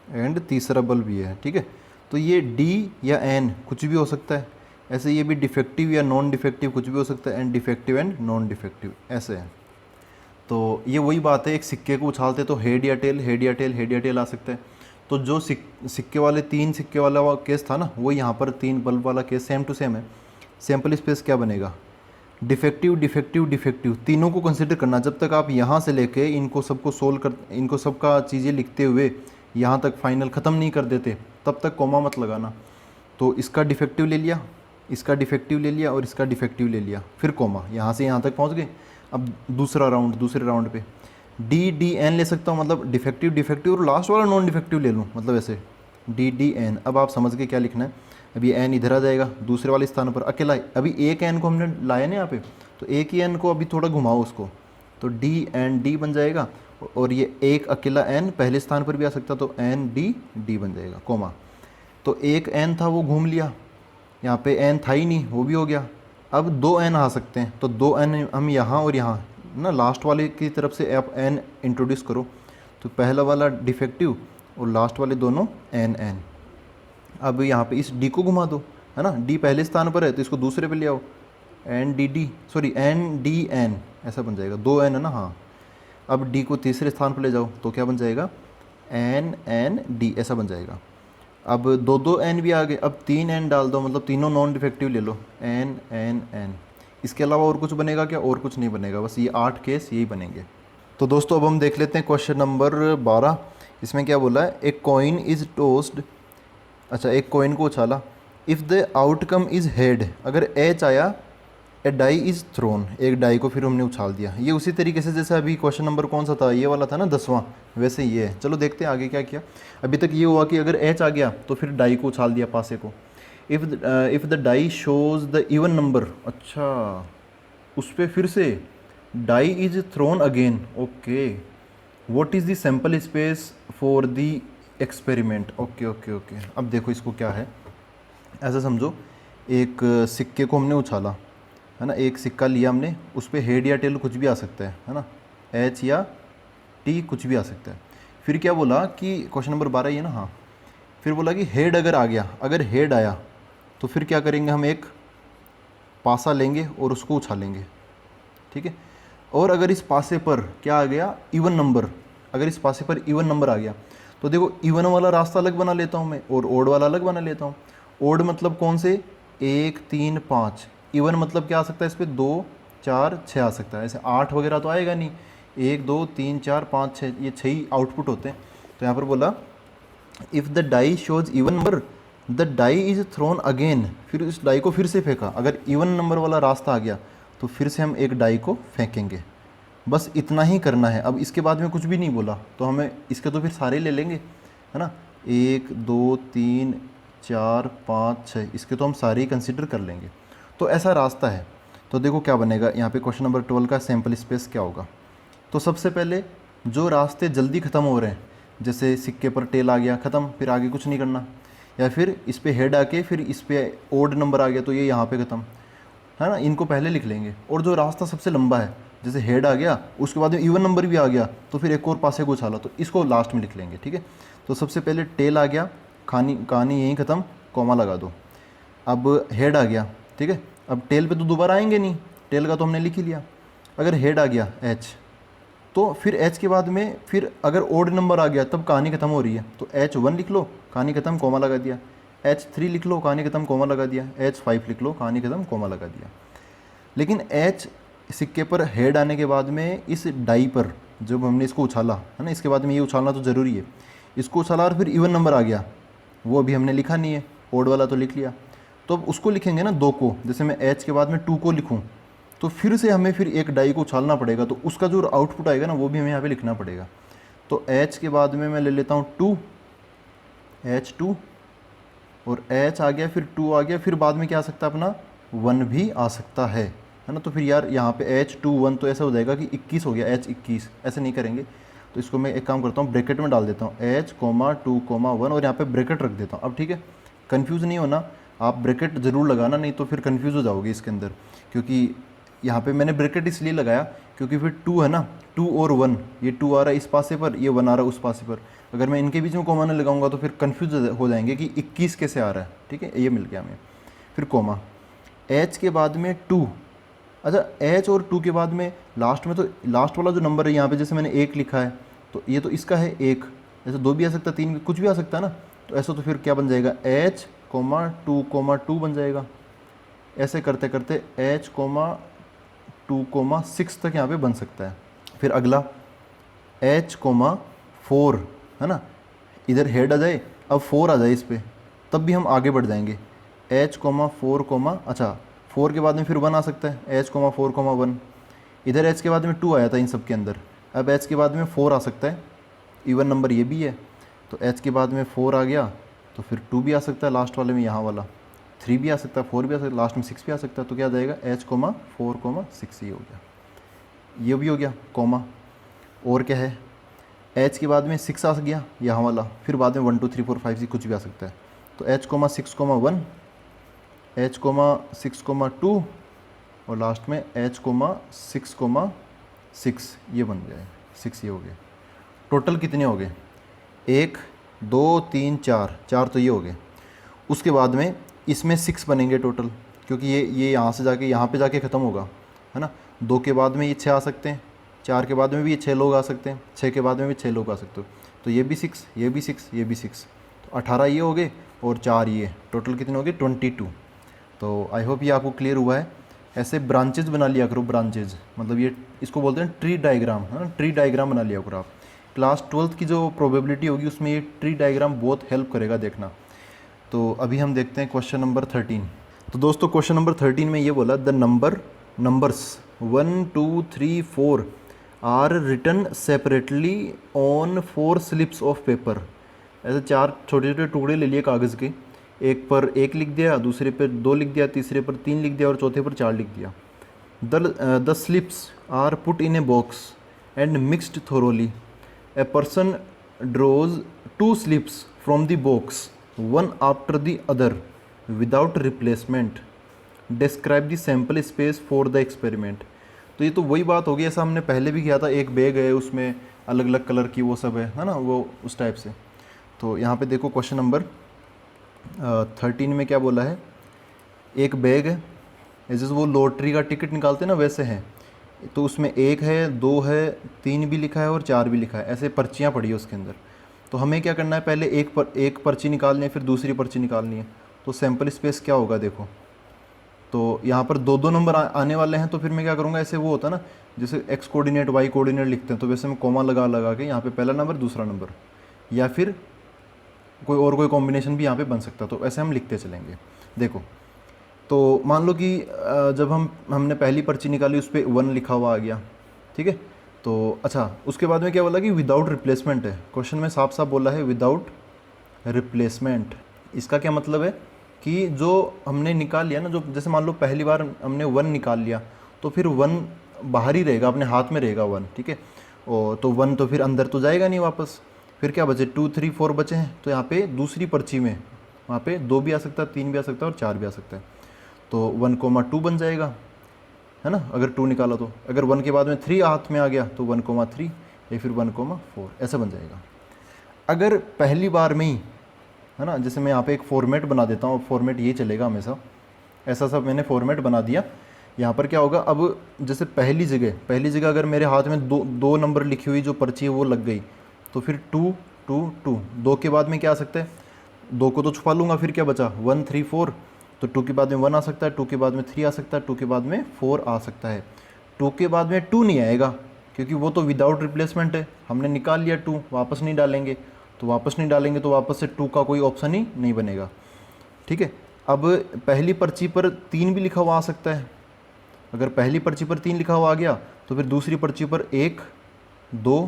एंड तीसरा बल्ब ये है, ठीक है। तो ये डी या एन कुछ भी हो सकता है। ऐसे ये भी डिफेक्टिव या नॉन डिफेक्टिव कुछ भी हो सकता है, and defective and non defective ऐसे है। तो ये वही बात है, एक सिक्के को उछालते तो हेड या टेल, हेड या टेल, हेड या टेल आ सकता है। तो जो सिक्के वाले 3 सिक्के वाला केस था ना, वो यहाँ पर 3 बल्ब वाला केस सेम टू सेम है। सैम्पल स्पेस क्या बनेगा, डिफेक्टिव डिफेक्टिव डिफेक्टिव, तीनों को कंसिडर करना। जब तक आप यहाँ से लेके इनको सबको सोल्व कर, इनको सबका चीज़ें लिखते हुए यहाँ तक फाइनल ख़त्म नहीं कर देते, तब तक कोमा मत लगाना। तो इसका डिफेक्टिव ले लिया, इसका डिफेक्टिव ले लिया और इसका डिफेक्टिव ले लिया, फिर कोमा, यहाँ से यहाँ तक पहुँच गए। अब दूसरे राउंड पे डी डी एन ले सकता हूँ, मतलब डिफेक्टिव डिफेक्टिव और लास्ट वाला नॉन डिफेक्टिव ले लूँ, मतलब ऐसे डी डी एन। अब आप समझ के क्या लिखना है, अभी एन इधर आ जाएगा दूसरे वाले स्थान पर अकेला। अभी एक एन को हमने लाया ना यहाँ पे, तो एक ही एन को अभी थोड़ा घुमाओ उसको, तो डी एन डी बन जाएगा। और ये एक अकेला एन पहले स्थान पर भी आ सकता, तो एन डी डी बन जाएगा, कोमा। तो एक एन था वो घूम लिया, यहाँ पे एन था ही नहीं, वो भी हो गया। अब 2 एन आ सकते हैं, तो 2 एन हम यहाँ और यहाँ ना लास्ट वाले की तरफ से आप एन इंट्रोड्यूस करो। तो पहला वाला डिफेक्टिव और लास्ट वाले दोनों एन एन। अब यहाँ पे इस डी को घुमा दो, है ना, डी पहले स्थान पर है तो इसको दूसरे पे ले आओ, N D D, sorry N D N ऐसा बन जाएगा, 2 एन है ना, हाँ। अब डी को तीसरे स्थान पर ले जाओ तो क्या बन जाएगा, एन एन डी ऐसा बन जाएगा। अब 2 एन भी आ गए, अब 3 एन डाल दो, मतलब तीनों नॉन डिफेक्टिव ले लो, एन एन एन। इसके अलावा और कुछ बनेगा क्या, और कुछ नहीं बनेगा, बस ये 8 केस यही बनेंगे। तो दोस्तों अब हम देख लेते हैं क्वेश्चन नंबर 12। इसमें क्या बोला है, एक कॉइन इज़ टोस्ड, अच्छा एक कॉइन को उछाला, if the outcome is head, अगर एच आया, ए डाई इज़ थ्रोन, एक डाई को फिर हमने उछाल दिया। ये उसी तरीके से जैसे अभी क्वेश्चन नंबर कौन सा था, ये वाला था ना 10वां, वैसे ये है। चलो देखते हैं आगे क्या किया। अभी तक ये हुआ कि अगर एच आ गया तो फिर डाई को उछाल दिया पासे को। If the die shows the even number, अच्छा उस पर फिर से die is thrown again, okay. What is the sample space for the experiment, okay okay okay. अब देखो इसको क्या है, ऐसा समझो एक सिक्के को हमने उछाला, है ना, एक सिक्का लिया हमने, उस पर हेड या टेल कुछ भी आ सकता है ना, एच या टी कुछ भी आ सकता है। फिर क्या बोला कि क्वेश्चन नंबर 12 ये ना, हाँ। फिर बोला कि हेड अगर आ गया, अगर हेड आया तो फिर क्या करेंगे, हम एक पासा लेंगे और उसको उछालेंगे, ठीक है। और अगर इस पासे पर क्या आ गया, इवन नंबर, अगर इस पासे पर इवन नंबर आ गया तो देखो इवन वाला रास्ता अलग बना लेता हूँ मैं और ओड वाला अलग बना लेता हूँ। ओड मतलब कौन से, 1 3 5, इवन मतलब क्या आ सकता है इस पर 2 4 6 आ सकता है, ऐसे 8 वगैरह तो आएगा नहीं, 1 2 3 4 5 6 ये 6 ही आउटपुट होते हैं। तो यहाँ पर बोला if the die shows even number the die is thrown again, फिर इस डाई को फिर से फेंका, अगर इवन नंबर वाला रास्ता आ गया तो फिर से हम एक डाई को फेंकेंगे। बस इतना ही करना है। अब इसके बाद में कुछ भी नहीं बोला तो हमें इसके तो फिर सारे ले लेंगे, है ना, 1 2 3 4 5 6, इसके तो हम सारे ही कंसिडर कर लेंगे। तो ऐसा रास्ता है। तो देखो क्या बनेगा यहाँ पे क्वेश्चन नंबर 12 का सैम्पल स्पेस क्या होगा। तो सबसे पहले जो रास्ते जल्दी ख़त्म हो रहे हैं, जैसे सिक्के पर टेल आ गया ख़त्म, फिर आगे कुछ नहीं करना, या फिर इस पे हेड आके फिर इस पे ओड नंबर आ गया तो ये यहाँ पे ख़त्म, है ना, इनको पहले लिख लेंगे। और जो रास्ता सबसे लंबा है, जैसे हेड आ गया उसके बाद में इवन नंबर भी आ गया तो फिर एक और पासे को उछाला, तो इसको लास्ट में लिख लेंगे, ठीक है। तो सबसे पहले टेल आ गया, कहानी यहीं ख़त्म, कॉमा लगा दो। अब हेड आ गया, ठीक है, अब टेल पे तो दोबारा आएंगे नहीं, टेल का तो हमने लिख ही लिया। अगर हेड आ गया एच, तो फिर एच के बाद में फिर अगर ओड नंबर आ गया तब कहानी खत्म हो रही है, तो H1 लिख लो, कहानी खत्म, कॉमा लगा दिया। H3 लिख लो, कहानी खत्म, कॉमा लगा दिया। H5 लिख लो, कहानी खत्म, कॉमा लगा दिया। लेकिन H सिक्के पर हेड आने के बाद में इस डाई पर जब हमने इसको उछाला, है ना, इसके बाद में ये उछालना तो ज़रूरी है, इसको उछाला और फिर इवन नंबर आ गया, वो अभी हमने लिखा नहीं है, ओड वाला तो लिख लिया। तो अब उसको लिखेंगे ना 2 को, जैसे मैं H के बाद में 2 को लिखूँ तो फिर से हमें फिर एक डाई को उछालना पड़ेगा, तो उसका जो आउटपुट आएगा ना वो भी हमें यहाँ पे लिखना पड़ेगा। तो H के बाद में मैं ले लेता हूँ 2, H2, और H आ गया, फिर 2 आ गया, फिर बाद में क्या आ सकता है अपना 1 भी आ सकता है ना। तो फिर यार यहाँ पे H2 1 तो ऐसा हो जाएगा कि 21 हो गया, H21, ऐसे नहीं करेंगे। तो इसको मैं एक काम करता हूँ, ब्रैकेट में डाल देता हूँ H, 2, 1 और यहाँ पे ब्रैकेट रख देता हूँ। अब ठीक है, कन्फ्यूज़ नहीं होना, आप ब्रैकेट ज़रूर लगाना, नहीं तो फिर कन्फ्यूज़ हो जाओगे इसके अंदर, क्योंकि यहाँ पे मैंने ब्रैकेट इसलिए लगाया क्योंकि फिर 2 है ना, 2 और 1, ये 2 आ रहा है इस पासे पर, ये 1 आ रहा है उस पासे पर, अगर मैं इनके बीच में कॉमा नहीं लगाऊंगा तो फिर कन्फ्यूज हो जाएंगे कि 21 कैसे आ रहा है, ठीक है, ये मिल गया हमें। फिर कॉमा, H के बाद में 2, अच्छा H और 2 के बाद में लास्ट में, तो लास्ट वाला जो नंबर है यहाँ पे जैसे मैंने 1 लिखा है, तो ये तो इसका है 1, ऐसे 2 भी आ सकता है, 3 भी, कुछ भी आ सकता है ना। तो ऐसा तो फिर क्या बन जाएगा, H, 2, 2 बन जाएगा। ऐसे करते करते H, 2, 6 तक यहाँ पे बन सकता है। फिर अगला H, 4, है ना, इधर हेड आ जाए, अब 4 आ जाए इस पर, तब भी हम आगे बढ़ जाएंगे। H, 4, अच्छा 4 के बाद में फिर 1 आ सकता है, H, 4, 1, इधर H के बाद में 2 आया था इन सब के अंदर, अब H के बाद में 4 आ सकता है, इवन नंबर ये भी है, तो H के बाद में 4 आ गया, तो फिर 2 भी आ सकता है लास्ट वाले में, यहाँ वाला 3 भी आ सकता है, 4 भी आ सकता है, लास्ट में 6 भी आ सकता है। तो क्या आ जाएगा, H, 4, 6, ये हो गया, ये भी हो गया कॉमा। और क्या है, H के बाद में 6 आ गया यहाँ वाला, फिर बाद में 1 2 3 4 5 6 कुछ भी आ सकता है। तो H, 6, 1, H, 6, 2 और लास्ट में H, 6, 6, ये बन गया है, 6 ये हो गया। टोटल कितने हो गए, 1 2 3 4 तो ये हो गए। उसके बाद में इसमें 6 बनेंगे टोटल, क्योंकि ये यहाँ से जाके यहाँ पे जाके ख़त्म होगा, है ना। 2 के बाद में ये 6 आ सकते हैं, 4 के बाद में भी ये 6 लोग आ सकते हैं, 6 के बाद में भी 6 लोग आ सकते हो, तो ये भी 6, ये भी 6, ये भी 6, तो 18 ये हो गए और 4 ये, टोटल कितने हो गए, 22। तो आई होप ये आपको क्लियर हुआ है। ऐसे ब्रांचेज बना लिया करो, ब्रांचेज मतलब ये इसको बोलते हैं ट्री डायग्राम, है ना, ट्री डायग्राम बना लिया करो आप। क्लास 12th की जो प्रोबेबिलिटी होगी उसमें ये ट्री डायग्राम बहुत हेल्प करेगा, देखना। तो अभी हम देखते हैं क्वेश्चन नंबर 13। तो दोस्तों क्वेश्चन नंबर 13 में ये बोला the numbers 1 2 3 4 are written separately on 4 slips of paper. ऐसे 4 छोटे छोटे टुकड़े ले लिए कागज़ के, एक पर 1 लिख दिया, दूसरे पर 2 लिख दिया, तीसरे पर 3 लिख दिया और चौथे पर 4 लिख दिया। The slips are put in a box and mixed thoroughly. A person draws 2 slips from the box one after the other without replacement. Describe the sample space for the experiment. तो ये तो वही बात होगी, ऐसा हमने पहले भी किया था, एक बैग है उसमें अलग अलग कलर की वो सब है ना, वो उस टाइप से। तो यहाँ पे देखो क्वेश्चन नंबर 13 में क्या बोला है, एक बैग है, जैसे वो लॉटरी का टिकट निकालते हैं ना वैसे है, तो उसमें 1 है, 2 है, 3 भी लिखा है और 4 भी लिखा है, ऐसे पर्चियाँ पड़ी है उसके अंदर। तो हमें क्या करना है, पहले एक पर्ची निकालनी है, फिर दूसरी पर्ची निकालनी है। तो सैम्पल स्पेस क्या होगा देखो, तो तो यहाँ पर दो दो नंबर आने वाले हैं, तो फिर मैं क्या करूँगा, ऐसे वो होता है ना जैसे एक्स कोऑर्डिनेट वाई कोऑर्डिनेट लिखते हैं, तो वैसे मैं कोमा लगा लगा के यहाँ पे पहला नंबर दूसरा नंबर, या फिर कोई कॉम्बिनेशन भी यहाँ पे बन सकता है, तो ऐसे हम लिखते चलेंगे। देखो तो मान लो कि जब हमने पहली पर्ची निकाली उस पर 1 लिखा हुआ आ गया, ठीक है। तो अच्छा, उसके बाद में क्या बोला कि विदाउट रिप्लेसमेंट है, क्वेश्चन में साफ साफ बोला है विदाउट रिप्लेसमेंट। इसका क्या मतलब है कि जो हमने निकाल लिया ना, जो जैसे मान लो पहली बार हमने 1 निकाल लिया, तो फिर 1 बाहर ही रहेगा, अपने हाथ में रहेगा 1, ठीक है। और तो 1 तो फिर अंदर तो जाएगा नहीं वापस, फिर क्या बचे 2 3 4 बचे हैं। तो यहाँ पे दूसरी पर्ची में वहाँ पे 2 भी आ सकता है, 3 भी आ सकता है और 4 भी आ सकता है, तो 1,2 बन जाएगा, है ना। अगर 2 निकाला तो अगर 1 के बाद में 3 हाथ में आ गया तो 1,3 या फिर 1,4 ऐसा बन जाएगा। अगर पहली बार में ही, है ना, जैसे मैं यहाँ पे एक फॉर्मेट बना देता हूँ, फॉर्मेट ये चलेगा हमेशा, ऐसा सब मैंने फॉर्मेट बना दिया। यहाँ पर क्या होगा, अब जैसे पहली जगह अगर मेरे हाथ में दो नंबर लिखी हुई जो पर्ची है वो लग गई, तो फिर 2 2 2, 2 के बाद में क्या आ सकता है, 2 को तो छुपा लूँगा, फिर क्या बचा 1 3 4, तो 2 के बाद में 1 आ सकता है, 2 के बाद में 3 आ सकता है, 2 के बाद में 4 आ सकता है। 2 के बाद में 2 नहीं आएगा क्योंकि वो तो विदाउट रिप्लेसमेंट है, हमने निकाल लिया 2, वापस नहीं डालेंगे, तो वापस से 2 का कोई ऑप्शन ही नहीं बनेगा, ठीक है। अब पहली पर्ची पर 3 भी लिखा हुआ आ सकता है, अगर पहली पर्ची पर 3 लिखा हुआ आ गया तो फिर दूसरी पर्ची पर 1 2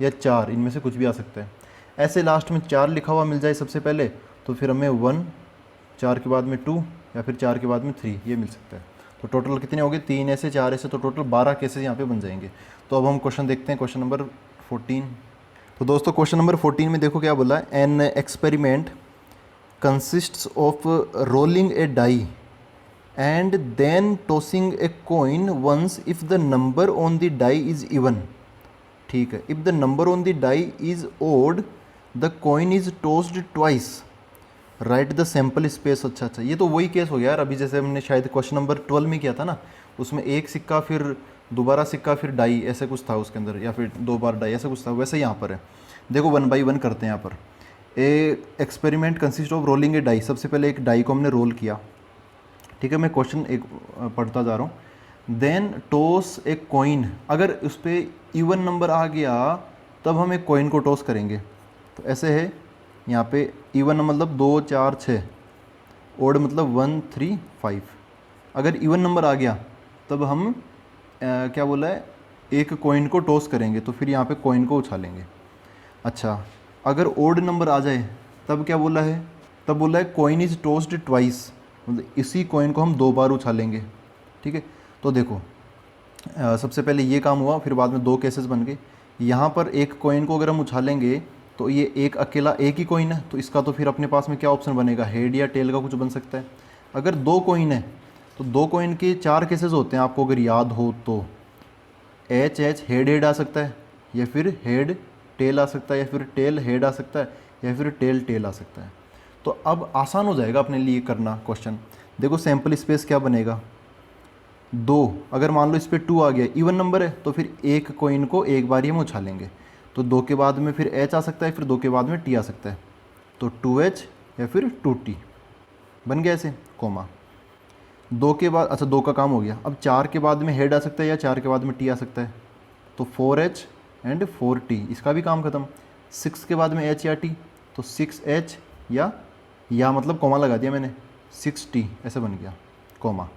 या 4 इनमें से कुछ भी आ सकता है। ऐसे लास्ट में 4 लिखा हुआ मिल जाए सबसे पहले, तो फिर हमें 1, 4 के बाद में 2 या फिर 4 के बाद में 3 ये मिल सकता है। तो टोटल कितने हो गए, 3 ऐसे 4 ऐसे, तो टोटल 12 केसेस यहाँ पे बन जाएंगे। तो अब हम क्वेश्चन देखते हैं, क्वेश्चन नंबर 14। तो दोस्तों क्वेश्चन नंबर 14 में देखो क्या बोला है, an experiment consists of rolling a die and then tossing a coin once if the number on the die is even, ठीक है। if the number on the die is odd the coin is tossed twice, write the sample space। अच्छा, ये तो वही case हो गया यार, अभी जैसे हमने शायद क्वेश्चन नंबर 12 में किया था ना, उसमें एक सिक्का फिर दोबारा सिक्का फिर डाई ऐसे कुछ था उसके अंदर, या फिर 2 बार डाई ऐसा कुछ था, वैसे यहाँ पर है। देखो 1 बाई 1 करते हैं यहाँ पर। A experiment consist of rolling a die, सबसे पहले एक डाई को हमने रोल किया, ठीक है। मैं क्वेश्चन एक पढ़ता जा रहा हूँ। देन टॉस ए कॉइन, अगर उस पर इवन नंबर आ गया तब हम एक कॉइन को टॉस करेंगे। तो ऐसे है यहाँ पे इवन मतलब 2 4 6, ओड मतलब 1 3 5। अगर इवन नंबर आ गया तब हम क्या बोला है, एक कॉइन को टॉस करेंगे, तो फिर यहाँ पे कॉइन को उछालेंगे। अच्छा, अगर ओड नंबर आ जाए तब क्या बोला है, तब बोला है कॉइन इज टॉस्ड ट्वाइस, मतलब इसी कॉइन को हम 2 बार उछालेंगे, ठीक है। तो देखो सबसे पहले ये काम हुआ, फिर बाद में 2 केसेस बन गए। यहाँ पर एक कॉइन को अगर हम उछालेंगे तो ये एक अकेला एक ही कॉइन है, तो इसका तो फिर अपने पास में क्या ऑप्शन बनेगा, हेड या टेल का कुछ बन सकता है। अगर 2 कॉइन है तो 2 कॉइन के 4 केसेस होते हैं, आपको अगर याद हो तो एच एच हेड हेड आ सकता है, या फिर हेड टेल आ सकता है, या फिर टेल हेड आ सकता है, या फिर टेल टेल आ सकता है। तो अब आसान हो जाएगा अपने लिए करना क्वेश्चन। देखो सैम्पल स्पेस क्या बनेगा, 2, अगर मान लो इस पर 2 आ गया, इवन नंबर है, तो फिर एक कॉइन को एक बार ही हम उछालेंगे, तो 2 के बाद में फिर एच आ सकता है, फिर 2 के बाद में टी आ सकता है, तो 2H या फिर 2T बन गया ऐसे, कोमा। 2 के बाद, अच्छा 2 का काम हो गया। अब 4 के बाद में हेड आ सकता है या 4 के बाद में टी आ सकता है, तो 4H एंड 4T, इसका भी काम खत्म। 6 के बाद में H या T, तो 6H या मतलब कोमा लगा दिया मैंने, 6T ऐसे बन गया कोमा।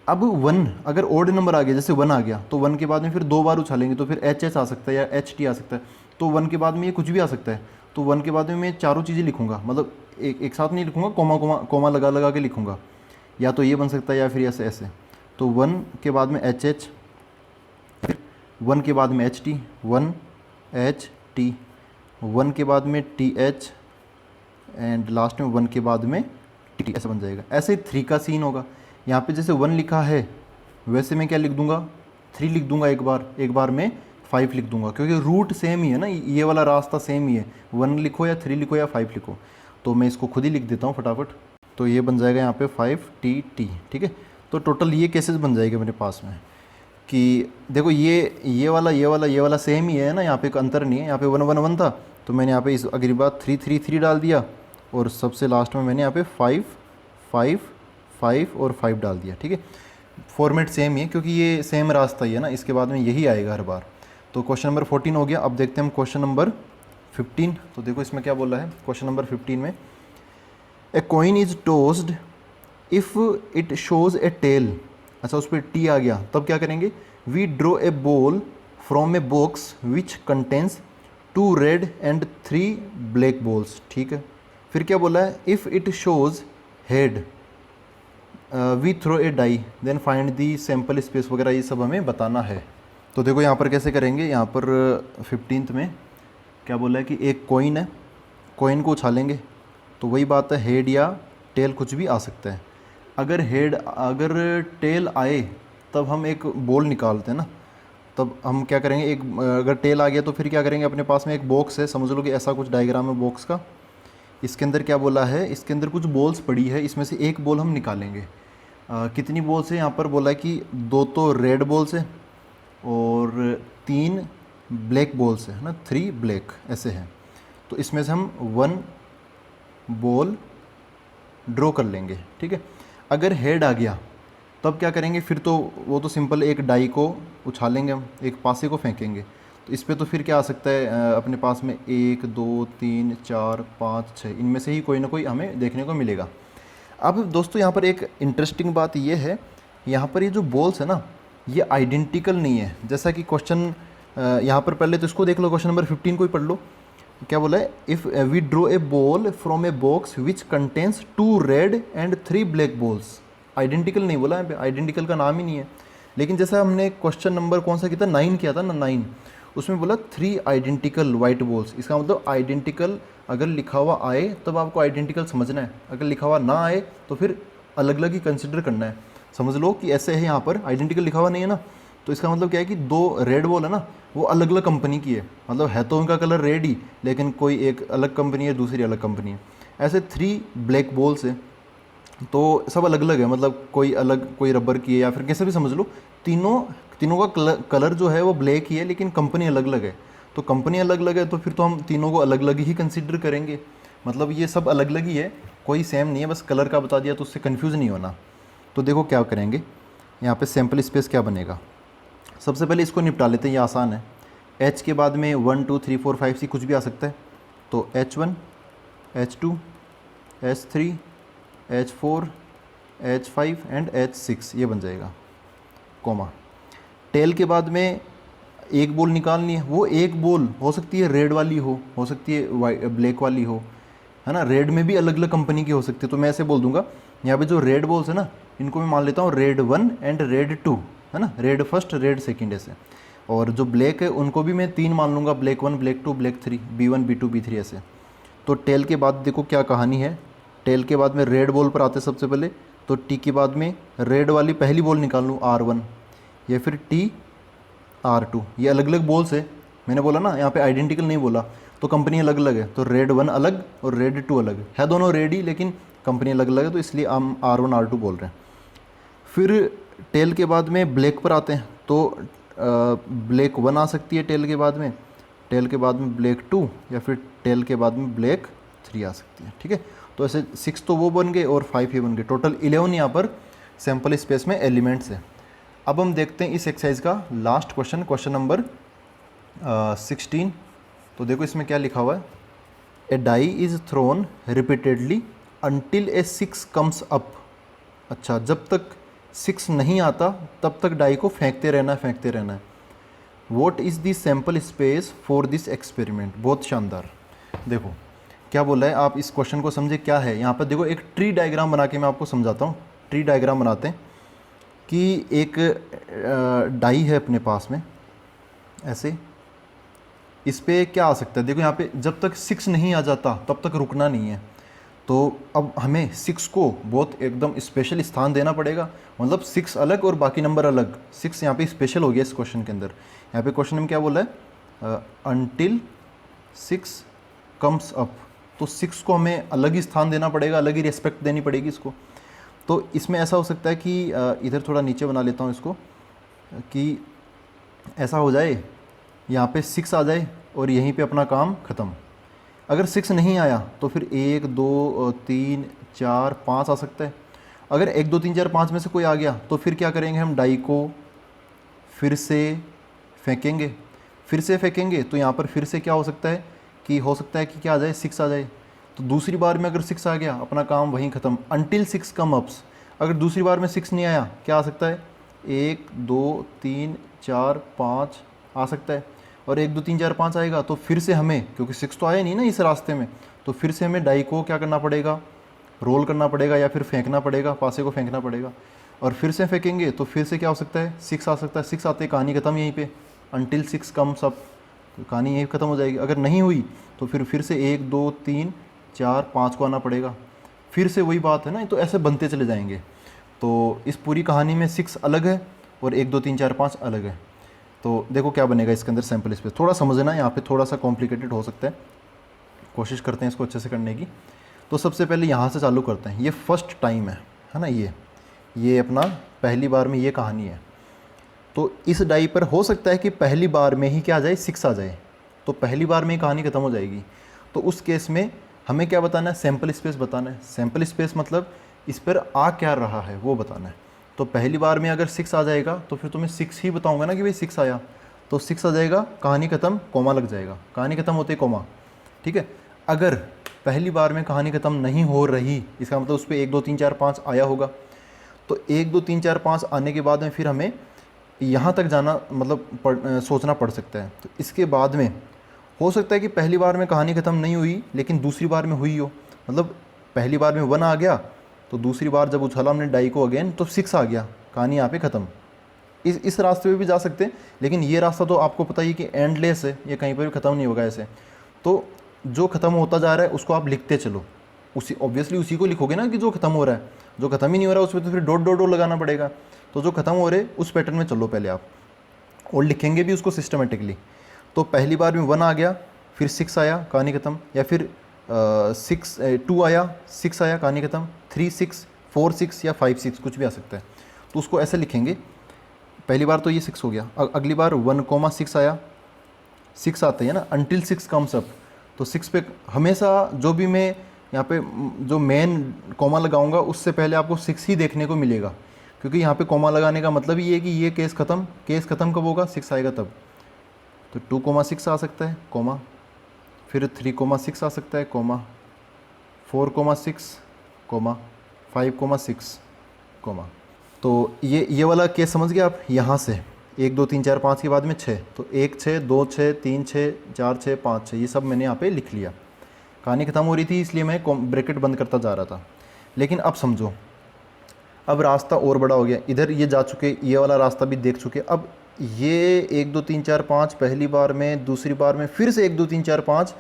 अब 1, अगर ओड नंबर आ गया, जैसे 1 आ गया, तो 1 के बाद में फिर 2 बार उछालेंगे, तो फिर HH आ सकता है या HT आ सकता है, तो 1 के बाद में ये कुछ भी आ सकता है। तो 1 के बाद में मैं चारों चीज़ें लिखूंगा, मतलब एक साथ नहीं लिखूंगा, कोमा लगा के लिखूंगा, या तो ये बन सकता है या फिर ऐसे ऐसे। तो 1 के बाद में HH, फिर 1 के बाद में HT, 1HT, 1 के बाद में TH एंड लास्ट में 1 के बाद में टी, ऐसा बन जाएगा। ऐसे 3 का सीन होगा। यहाँ पे जैसे 1 लिखा है वैसे मैं क्या लिख दूंगा, 3 लिख दूंगा, एक बार में 5 लिख दूंगा, क्योंकि रूट सेम ही है ना, ये वाला रास्ता सेम ही है, 1 लिखो या 3 लिखो या 5 लिखो। तो मैं इसको खुद ही लिख देता हूँ फटाफट, तो ये बन जाएगा यहाँ पे 5TT, ठीक है। तो टोटल ये केसेस बन जाएंगे मेरे पास में, कि देखो ये वाला सेम ही है ना, यहाँ पे एक अंतर नहीं है। यहाँ पे 1 1 1 था, तो मैंने यहाँ पे इस अगली बार 3 3 3 डाल दिया, और सबसे लास्ट में मैंने यहाँ पे 5 5 5 और 5 डाल दिया, ठीक है। फॉर्मेट सेम ही है क्योंकि ये सेम रास्ता ही है ना, इसके बाद में यही आएगा हर बार। तो क्वेश्चन नंबर 14 हो गया। अब देखते हैं हम क्वेश्चन नंबर 15। तो देखो इसमें क्या बोला है क्वेश्चन नंबर 15 में, a coin is tossed if it shows a tail. अच्छा, उस पर टी आ गया, तब क्या करेंगे, we draw a ball from a box which contains 2 red and 3 black balls, ठीक है। फिर क्या बोला है, if it shows head we throw a die then find the sample space वगैरह, ये सब हमें बताना है। तो देखो यहाँ पर कैसे करेंगे, यहाँ पर 15th में क्या बोला है कि एक कॉइन है, कॉइन को उछालेंगे, तो वही बात है, हेड या टेल कुछ भी आ सकता है। अगर टेल आए तब हम एक बॉल निकालते हैं ना, तब हम क्या करेंगे, एक अगर टेल आ गया तो फिर क्या करेंगे, अपने पास में एक बॉक्स है, समझ लो कि ऐसा कुछ डायग्राम है बॉक्स का। इसके अंदर क्या बोला है, इसके अंदर कुछ बॉल्स पड़ी है, इसमें से एक बॉल हम निकालेंगे। कितनी बॉल्स है, यहाँ पर बोला है कि 2 तो रेड बॉल्स है और 3 ब्लैक बॉल्स है ना, 3 ब्लैक ऐसे हैं। तो इसमें से हम 1 बॉल ड्रॉ कर लेंगे, ठीक है। अगर हेड आ गया तब क्या करेंगे, फिर तो वो तो सिंपल एक डाई को उछालेंगे हम, एक पासे को फेंकेंगे। तो इस पर तो फिर क्या आ सकता है, अपने पास में 1 2 3 4 5 6, इनमें से ही कोई ना कोई हमें देखने को मिलेगा। अब दोस्तों यहाँ पर एक इंटरेस्टिंग बात ये है, यहाँ पर ये जो बॉल्स है ना, ये आइडेंटिकल नहीं है। जैसा कि क्वेश्चन यहाँ पर पहले तो इसको देख लो, क्वेश्चन नंबर 15 को ही पढ़ लो। क्या बोला है, if we draw a ball from a box which contains 2 red and 3 black balls. Identical नहीं बोला है, आइडेंटिकल का नाम ही नहीं है। लेकिन जैसा हमने क्वेश्चन नंबर कौन सा किया था, 9 किया था ना, 9, उसमें बोला 3 आइडेंटिकल वाइट बॉल्स। इसका मतलब आइडेंटिकल अगर लिखा हुआ आए तब आपको आइडेंटिकल समझना है, अगर लिखा हुआ ना आए तो फिर अलग अलग ही कंसिडर करना है। समझ लो कि ऐसे है, यहाँ पर आइडेंटिकल लिखा हुआ नहीं है ना, तो इसका मतलब क्या है कि 2 रेड बॉल है ना, वो अलग अलग कंपनी की है, मतलब है तो उनका कलर रेड ही, लेकिन कोई एक अलग कंपनी है, दूसरी अलग कंपनी है। ऐसे 3 ब्लैक बॉल्स है, तो सब अलग अलग है, मतलब कोई अलग, कोई रबर की है या फिर कैसे भी समझ लो। तीनों का कलर जो है वो ब्लैक ही है, लेकिन कंपनी अलग अलग है। तो कंपनी अलग अलग है तो फिर तो हम तीनों को अलग अलग ही कंसिडर करेंगे, मतलब ये सब अलग अलग ही है, कोई सेम नहीं है, बस कलर का बता दिया तो उससे कन्फ्यूज़ नहीं होना। तो देखो क्या करेंगे, यहाँ पे सैम्पल स्पेस क्या बनेगा। सबसे पहले इसको निपटा लेते हैं, ये आसान है। H के बाद में 1 2 3 4 5 6 कुछ भी आ सकता है, तो H1 H2 H3 H4 H5 and H6 ये बन जाएगा, कॉमा। टेल के बाद में एक बॉल निकालनी है, वो एक बॉल हो सकती है रेड वाली हो सकती है ब्लैक वाली हो, है ना। रेड में भी अलग अलग कंपनी की हो सकती है, तो मैं ऐसे बोल दूंगा, यहाँ पे जो रेड बॉल्स है ना, इनको मैं मान लेता हूँ रेड 1 एंड रेड 2, है ना, रेड फर्स्ट रेड सेकंड ऐसे। और जो ब्लैक है उनको भी मैं 3 मान लूँगा, black 1 black 2 black 3, B1 B2 B3 ऐसे। तो टेल के बाद देखो क्या कहानी है, टेल के बाद में रेड बॉल पर आते सबसे पहले, तो टी के बाद में रेड वाली पहली बॉल निकाल लूँ R1 या फिर TR2, ये अलग अलग बॉल्स है। मैंने बोला ना यहाँ पे आइडेंटिकल नहीं बोला, तो कंपनी अलग अलग है, तो रेड 1 अलग और रेड 2 अलग है, दोनों रेड ही लेकिन कंपनी अलग अलग है, तो इसलिए हम R1 R2 बोल रहे हैं। फिर टेल के बाद में ब्लैक पर आते हैं, तो ब्लैक 1 आ सकती है टेल के बाद में, टेल के बाद में ब्लैक 2 या फिर टेल के बाद में ब्लैक 3 आ सकती है, ठीक है। तो ऐसे 6 तो वो बन गए और 5 ये बन गए, टोटल 11 यहाँ पर सैम्पल स्पेस में एलिमेंट्स है। अब हम देखते हैं इस एक्सरसाइज का लास्ट क्वेश्चन, क्वेश्चन नंबर 16। तो देखो इसमें क्या लिखा हुआ है, a die is thrown repeatedly until a 6 comes up. अच्छा, जब तक 6 नहीं आता तब तक डाई को फेंकते रहना है, फेंकते रहना है। What is the sample space for this experiment. बहुत शानदार। देखो क्या बोला है, आप इस क्वेश्चन को समझे क्या है। यहाँ पर देखो एक ट्री डायग्राम बना के मैं आपको समझाता हूँ। ट्री डायग्राम बनाते हैं कि एक डाई है अपने पास में ऐसे, इस पर क्या आ सकता है। देखो यहाँ पे जब तक 6 नहीं आ जाता तब तक रुकना नहीं है। तो अब हमें 6 को बहुत एकदम स्पेशल स्थान देना पड़ेगा, मतलब 6 अलग और बाकी नंबर अलग। 6 यहाँ पे स्पेशल हो गया इस क्वेश्चन के अंदर। यहाँ पे क्वेश्चन में क्या बोला है, अनटिल 6 कम्स अप, तो 6 को हमें अलग ही स्थान देना पड़ेगा, अलग ही रिस्पेक्ट देनी पड़ेगी इसको। तो इसमें ऐसा हो सकता है कि इधर थोड़ा नीचे बना लेता हूँ इसको, कि ऐसा हो जाए यहाँ पे 6 आ जाए और यहीं पे अपना काम ख़त्म। अगर 6 नहीं आया तो फिर 1 2 3 4 5 आ सकता है, अगर 1 2 3 4 5 में से कोई आ गया तो फिर क्या करेंगे, हम डाई को फिर से फेंकेंगे। फिर से फेंकेंगे तो यहाँ पर फिर से क्या हो सकता है कि क्या आ जाए, 6 आ जाए। तो दूसरी बार में अगर 6 आ गया, अपना काम वहीं ख़त्म, अनटिल 6 कम अप्स। अगर दूसरी बार में 6 नहीं आया, क्या आ सकता है, 1 2 3 4 5 आ सकता है। और 1 2 3 4 5 आएगा तो फिर से हमें, क्योंकि 6 तो आया नहीं ना इस रास्ते में, तो फिर से हमें डाई को क्या करना पड़ेगा, रोल करना पड़ेगा या फिर फेंकना पड़ेगा, पासे को फेंकना पड़ेगा। और फिर से फेंकेंगे तो फिर से क्या हो सकता है, 6 आ सकता है। 6 आते ही कहानी ख़त्म यहीं पे, अनटिल 6 कम्स अप, तो कहानी यहीं ख़त्म हो जाएगी। अगर नहीं हुई तो फिर से 1 2 3 4 5 को आना पड़ेगा, फिर से वही बात है ना। तो ऐसे बनते चले जाएंगे। तो इस पूरी कहानी में 6 अलग है और 1 2 3 4 5 अलग है। तो देखो क्या बनेगा इसके अंदर सैम्पल स्पेस। थोड़ा समझना, यहाँ पे थोड़ा सा कॉम्प्लिकेटेड हो सकता है, कोशिश करते हैं इसको अच्छे से करने की। तो सबसे पहले यहाँ से चालू करते हैं। ये फर्स्ट टाइम है ना, ये अपना पहली बार में ये कहानी है। तो इस डाई पर हो सकता है कि पहली बार में ही क्या आ जाए, 6 आ जाए, तो पहली बार में ही कहानी ख़त्म हो जाएगी। तो उस केस में हमें क्या बताना है, सैम्पल स्पेस बताना है। सैम्पल स्पेस मतलब इस पर आ क्या रहा है वो बताना है। तो पहली बार में अगर 6 आ जाएगा तो फिर तुम्हें 6 ही बताऊंगा ना कि भाई 6 आया, तो 6 आ जाएगा, कहानी ख़त्म, कोमा लग जाएगा, कहानी ख़त्म होते ही कोमा। ठीक है। अगर पहली बार में कहानी ख़त्म नहीं हो रही, इसका मतलब उस पर 1 2 3 4 5 आया होगा। तो 1 2 3 4 5 आने के बाद में फिर हमें यहाँ तक जाना, मतलब सोचना पड़ सकता है। तो इसके बाद में हो सकता है कि पहली बार में कहानी ख़त्म नहीं हुई लेकिन दूसरी बार में हुई हो। मतलब पहली बार में 1 आ गया तो दूसरी बार जब उछाला हमने डाई को अगेन तो 6 आ गया, कहानी यहाँ पे ख़त्म। इस रास्ते पे भी जा सकते हैं, लेकिन ये रास्ता तो आपको पता ही कि एंडलेस है, ये कहीं पर भी ख़त्म नहीं होगा ऐसे। तो जो ख़त्म होता जा रहा है उसको आप लिखते चलो, ऑब्वियसली उसी को लिखोगे ना कि जो ख़त्म हो रहा है। जो ख़त्म ही नहीं हो रहा है उस पर तो फिर डॉट डॉट डॉट लगाना पड़ेगा। तो जो ख़त्म हो रहे उस पैटर्न में चलो पहले आप, और लिखेंगे भी उसको सिस्टमेटिकली। तो पहली बार में 1 आ गया, फिर 6 आया, कहानी ख़त्म। या फिर 2 आया, 6 आया, कहानी ख़त्म। 3 6 4 6 या 5 6 कुछ भी आ सकता है। तो उसको ऐसे लिखेंगे, पहली बार तो ये 6 हो गया, अगली बार 1 6 आया, 6 आते हैं ना, अनटिल 6 कम्स अप। तो 6 पे हमेशा जो भी मैं यहाँ पे जो मेन कॉमा लगाऊंगा उससे पहले आपको 6 ही देखने को मिलेगा, क्योंकि यहाँ पे कॉमा लगाने का मतलब ये है कि ये केस ख़त्म कब होगा, 6 आएगा तब। तो 2 6 आ सकता है, कॉमा, फिर 3 6 आ सकता है, कॉमा, 4 6, कॉमा, 5 6, कॉमा। तो ये वाला केस समझ गए आप। यहाँ से 1 2 3 4 5 के बाद में 6, तो 1 6 2 6 3 6 4 6 5 6, ये सब मैंने यहाँ पे लिख लिया। कहानी ख़त्म हो रही थी इसलिए मैं ब्रैकेट बंद करता जा रहा था। लेकिन अब समझो, अब रास्ता और बड़ा हो गया, इधर ये जा चुके, ये वाला रास्ता भी देख चुके। अब ये 1 2 3 4 5 पहली बार में, दूसरी बार में फिर से 1 2 3 4 5,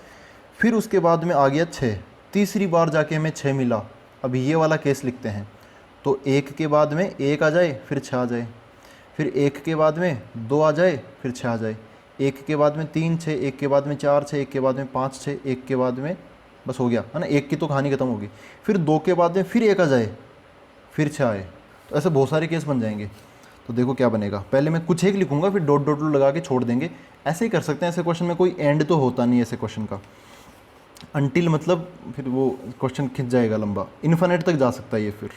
फिर उसके बाद में आ गया 6, तीसरी बार जाके हमें 6 मिला। अब ये वाला केस लिखते हैं। तो 1 के बाद में 1 आ जाए, फिर 6 आ जाए, फिर 1 के बाद में 2 आ जाए, फिर 6 आ जाए, 1 के बाद में 3 6, 1 के बाद में 4 6, 1 के बाद में 5 6, 1 के बाद में बस हो गया है ना, 1 की तो कहानी ख़त्म होगी। फिर 2 के बाद में फिर 1 आ जाए, फिर 6 आए। तो ऐसे बहुत सारे केस बन जाएंगे। तो देखो क्या बनेगा, पहले मैं कुछ एक लिखूंगा फिर डॉट डॉट लगा के छोड़ देंगे। ऐसे ही कर सकते हैं, ऐसे क्वेश्चन में कोई एंड तो होता नहीं है ऐसे क्वेश्चन का। अनटिल मतलब फिर वो क्वेश्चन खिंच जाएगा लंबा, इन्फिनिट तक जा सकता है ये। फिर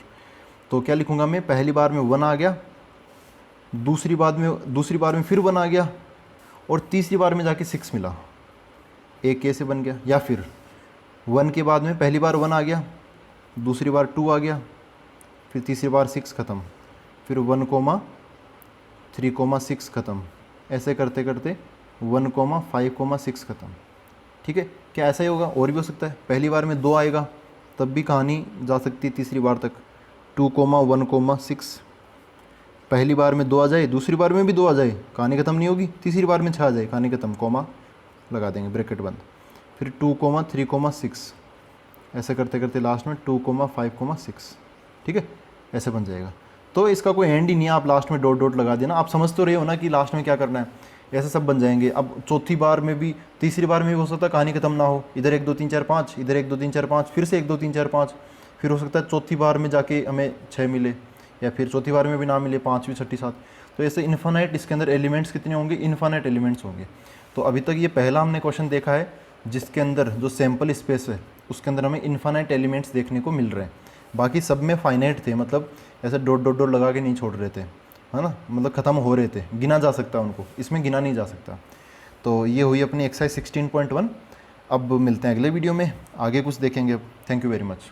तो क्या लिखूंगा मैं, पहली बार में 1 आ गया, दूसरी बार में फिर 1 आ गया, और तीसरी बार में जाके 6 मिला, एक केस बन गया। या फिर 1 के बाद में पहली बार 1 आ गया, दूसरी बार 2 आ गया, फिर तीसरी बार 6 ख़त्म, फिर 1 3 6 ख़त्म। ऐसे करते करते 1 5 6 ख़त्म। ठीक है। क्या ऐसा ही होगा? और भी हो सकता है, पहली बार में 2 आएगा तब भी कहानी जा सकती है तीसरी बार तक। 2 1 6, पहली बार में 2 आ जाए, दूसरी बार में भी 2 आ जाए, कहानी ख़त्म नहीं होगी, तीसरी बार में 6 आ जाए, कहानी ख़त्म, कॉमा लगा देंगे, ब्रैकेट बंद। फिर 2 3 6, ऐसे करते करते लास्ट में 2 5 6। ठीक है, ऐसे बन जाएगा। तो इसका कोई एंड ही नहीं है, आप लास्ट में डॉट डॉट लगा देना। आप समझ तो रहे हो ना कि लास्ट में क्या करना है। ऐसे सब बन जाएंगे। अब चौथी बार में भी, तीसरी बार में भी हो सकता है कहानी ख़त्म ना हो, इधर 1 2 3 4 5, इधर 1 2 3 4 5, फिर से 1 2 3 4 5, फिर हो सकता है चौथी बार में जाके हमें 6 मिले, या फिर चौथी बार में भी ना मिले, 5वीं 6ठी 7। तो ऐसे इन्फिनिट, इसके अंदर एलिमेंट्स कितने होंगे, इन्फिनिट एलिमेंट्स होंगे। तो अभी तक ये पहला हमने क्वेश्चन देखा है जिसके अंदर जो सैम्पल स्पेस है उसके अंदर हमें इन्फिनिट एलिमेंट्स देखने को मिल रहे हैं। बाकी सब में फाइनाइट थे, मतलब ऐसे डॉट डॉट डॉट लगा के नहीं छोड़ रहे थे, है ना, मतलब ख़त्म हो रहे थे, गिना जा सकता है उनको, इसमें गिना नहीं जा सकता। तो ये हुई अपनी एक्सरसाइज 16.1। अब मिलते हैं अगले वीडियो में, आगे कुछ देखेंगे। Thank you very much.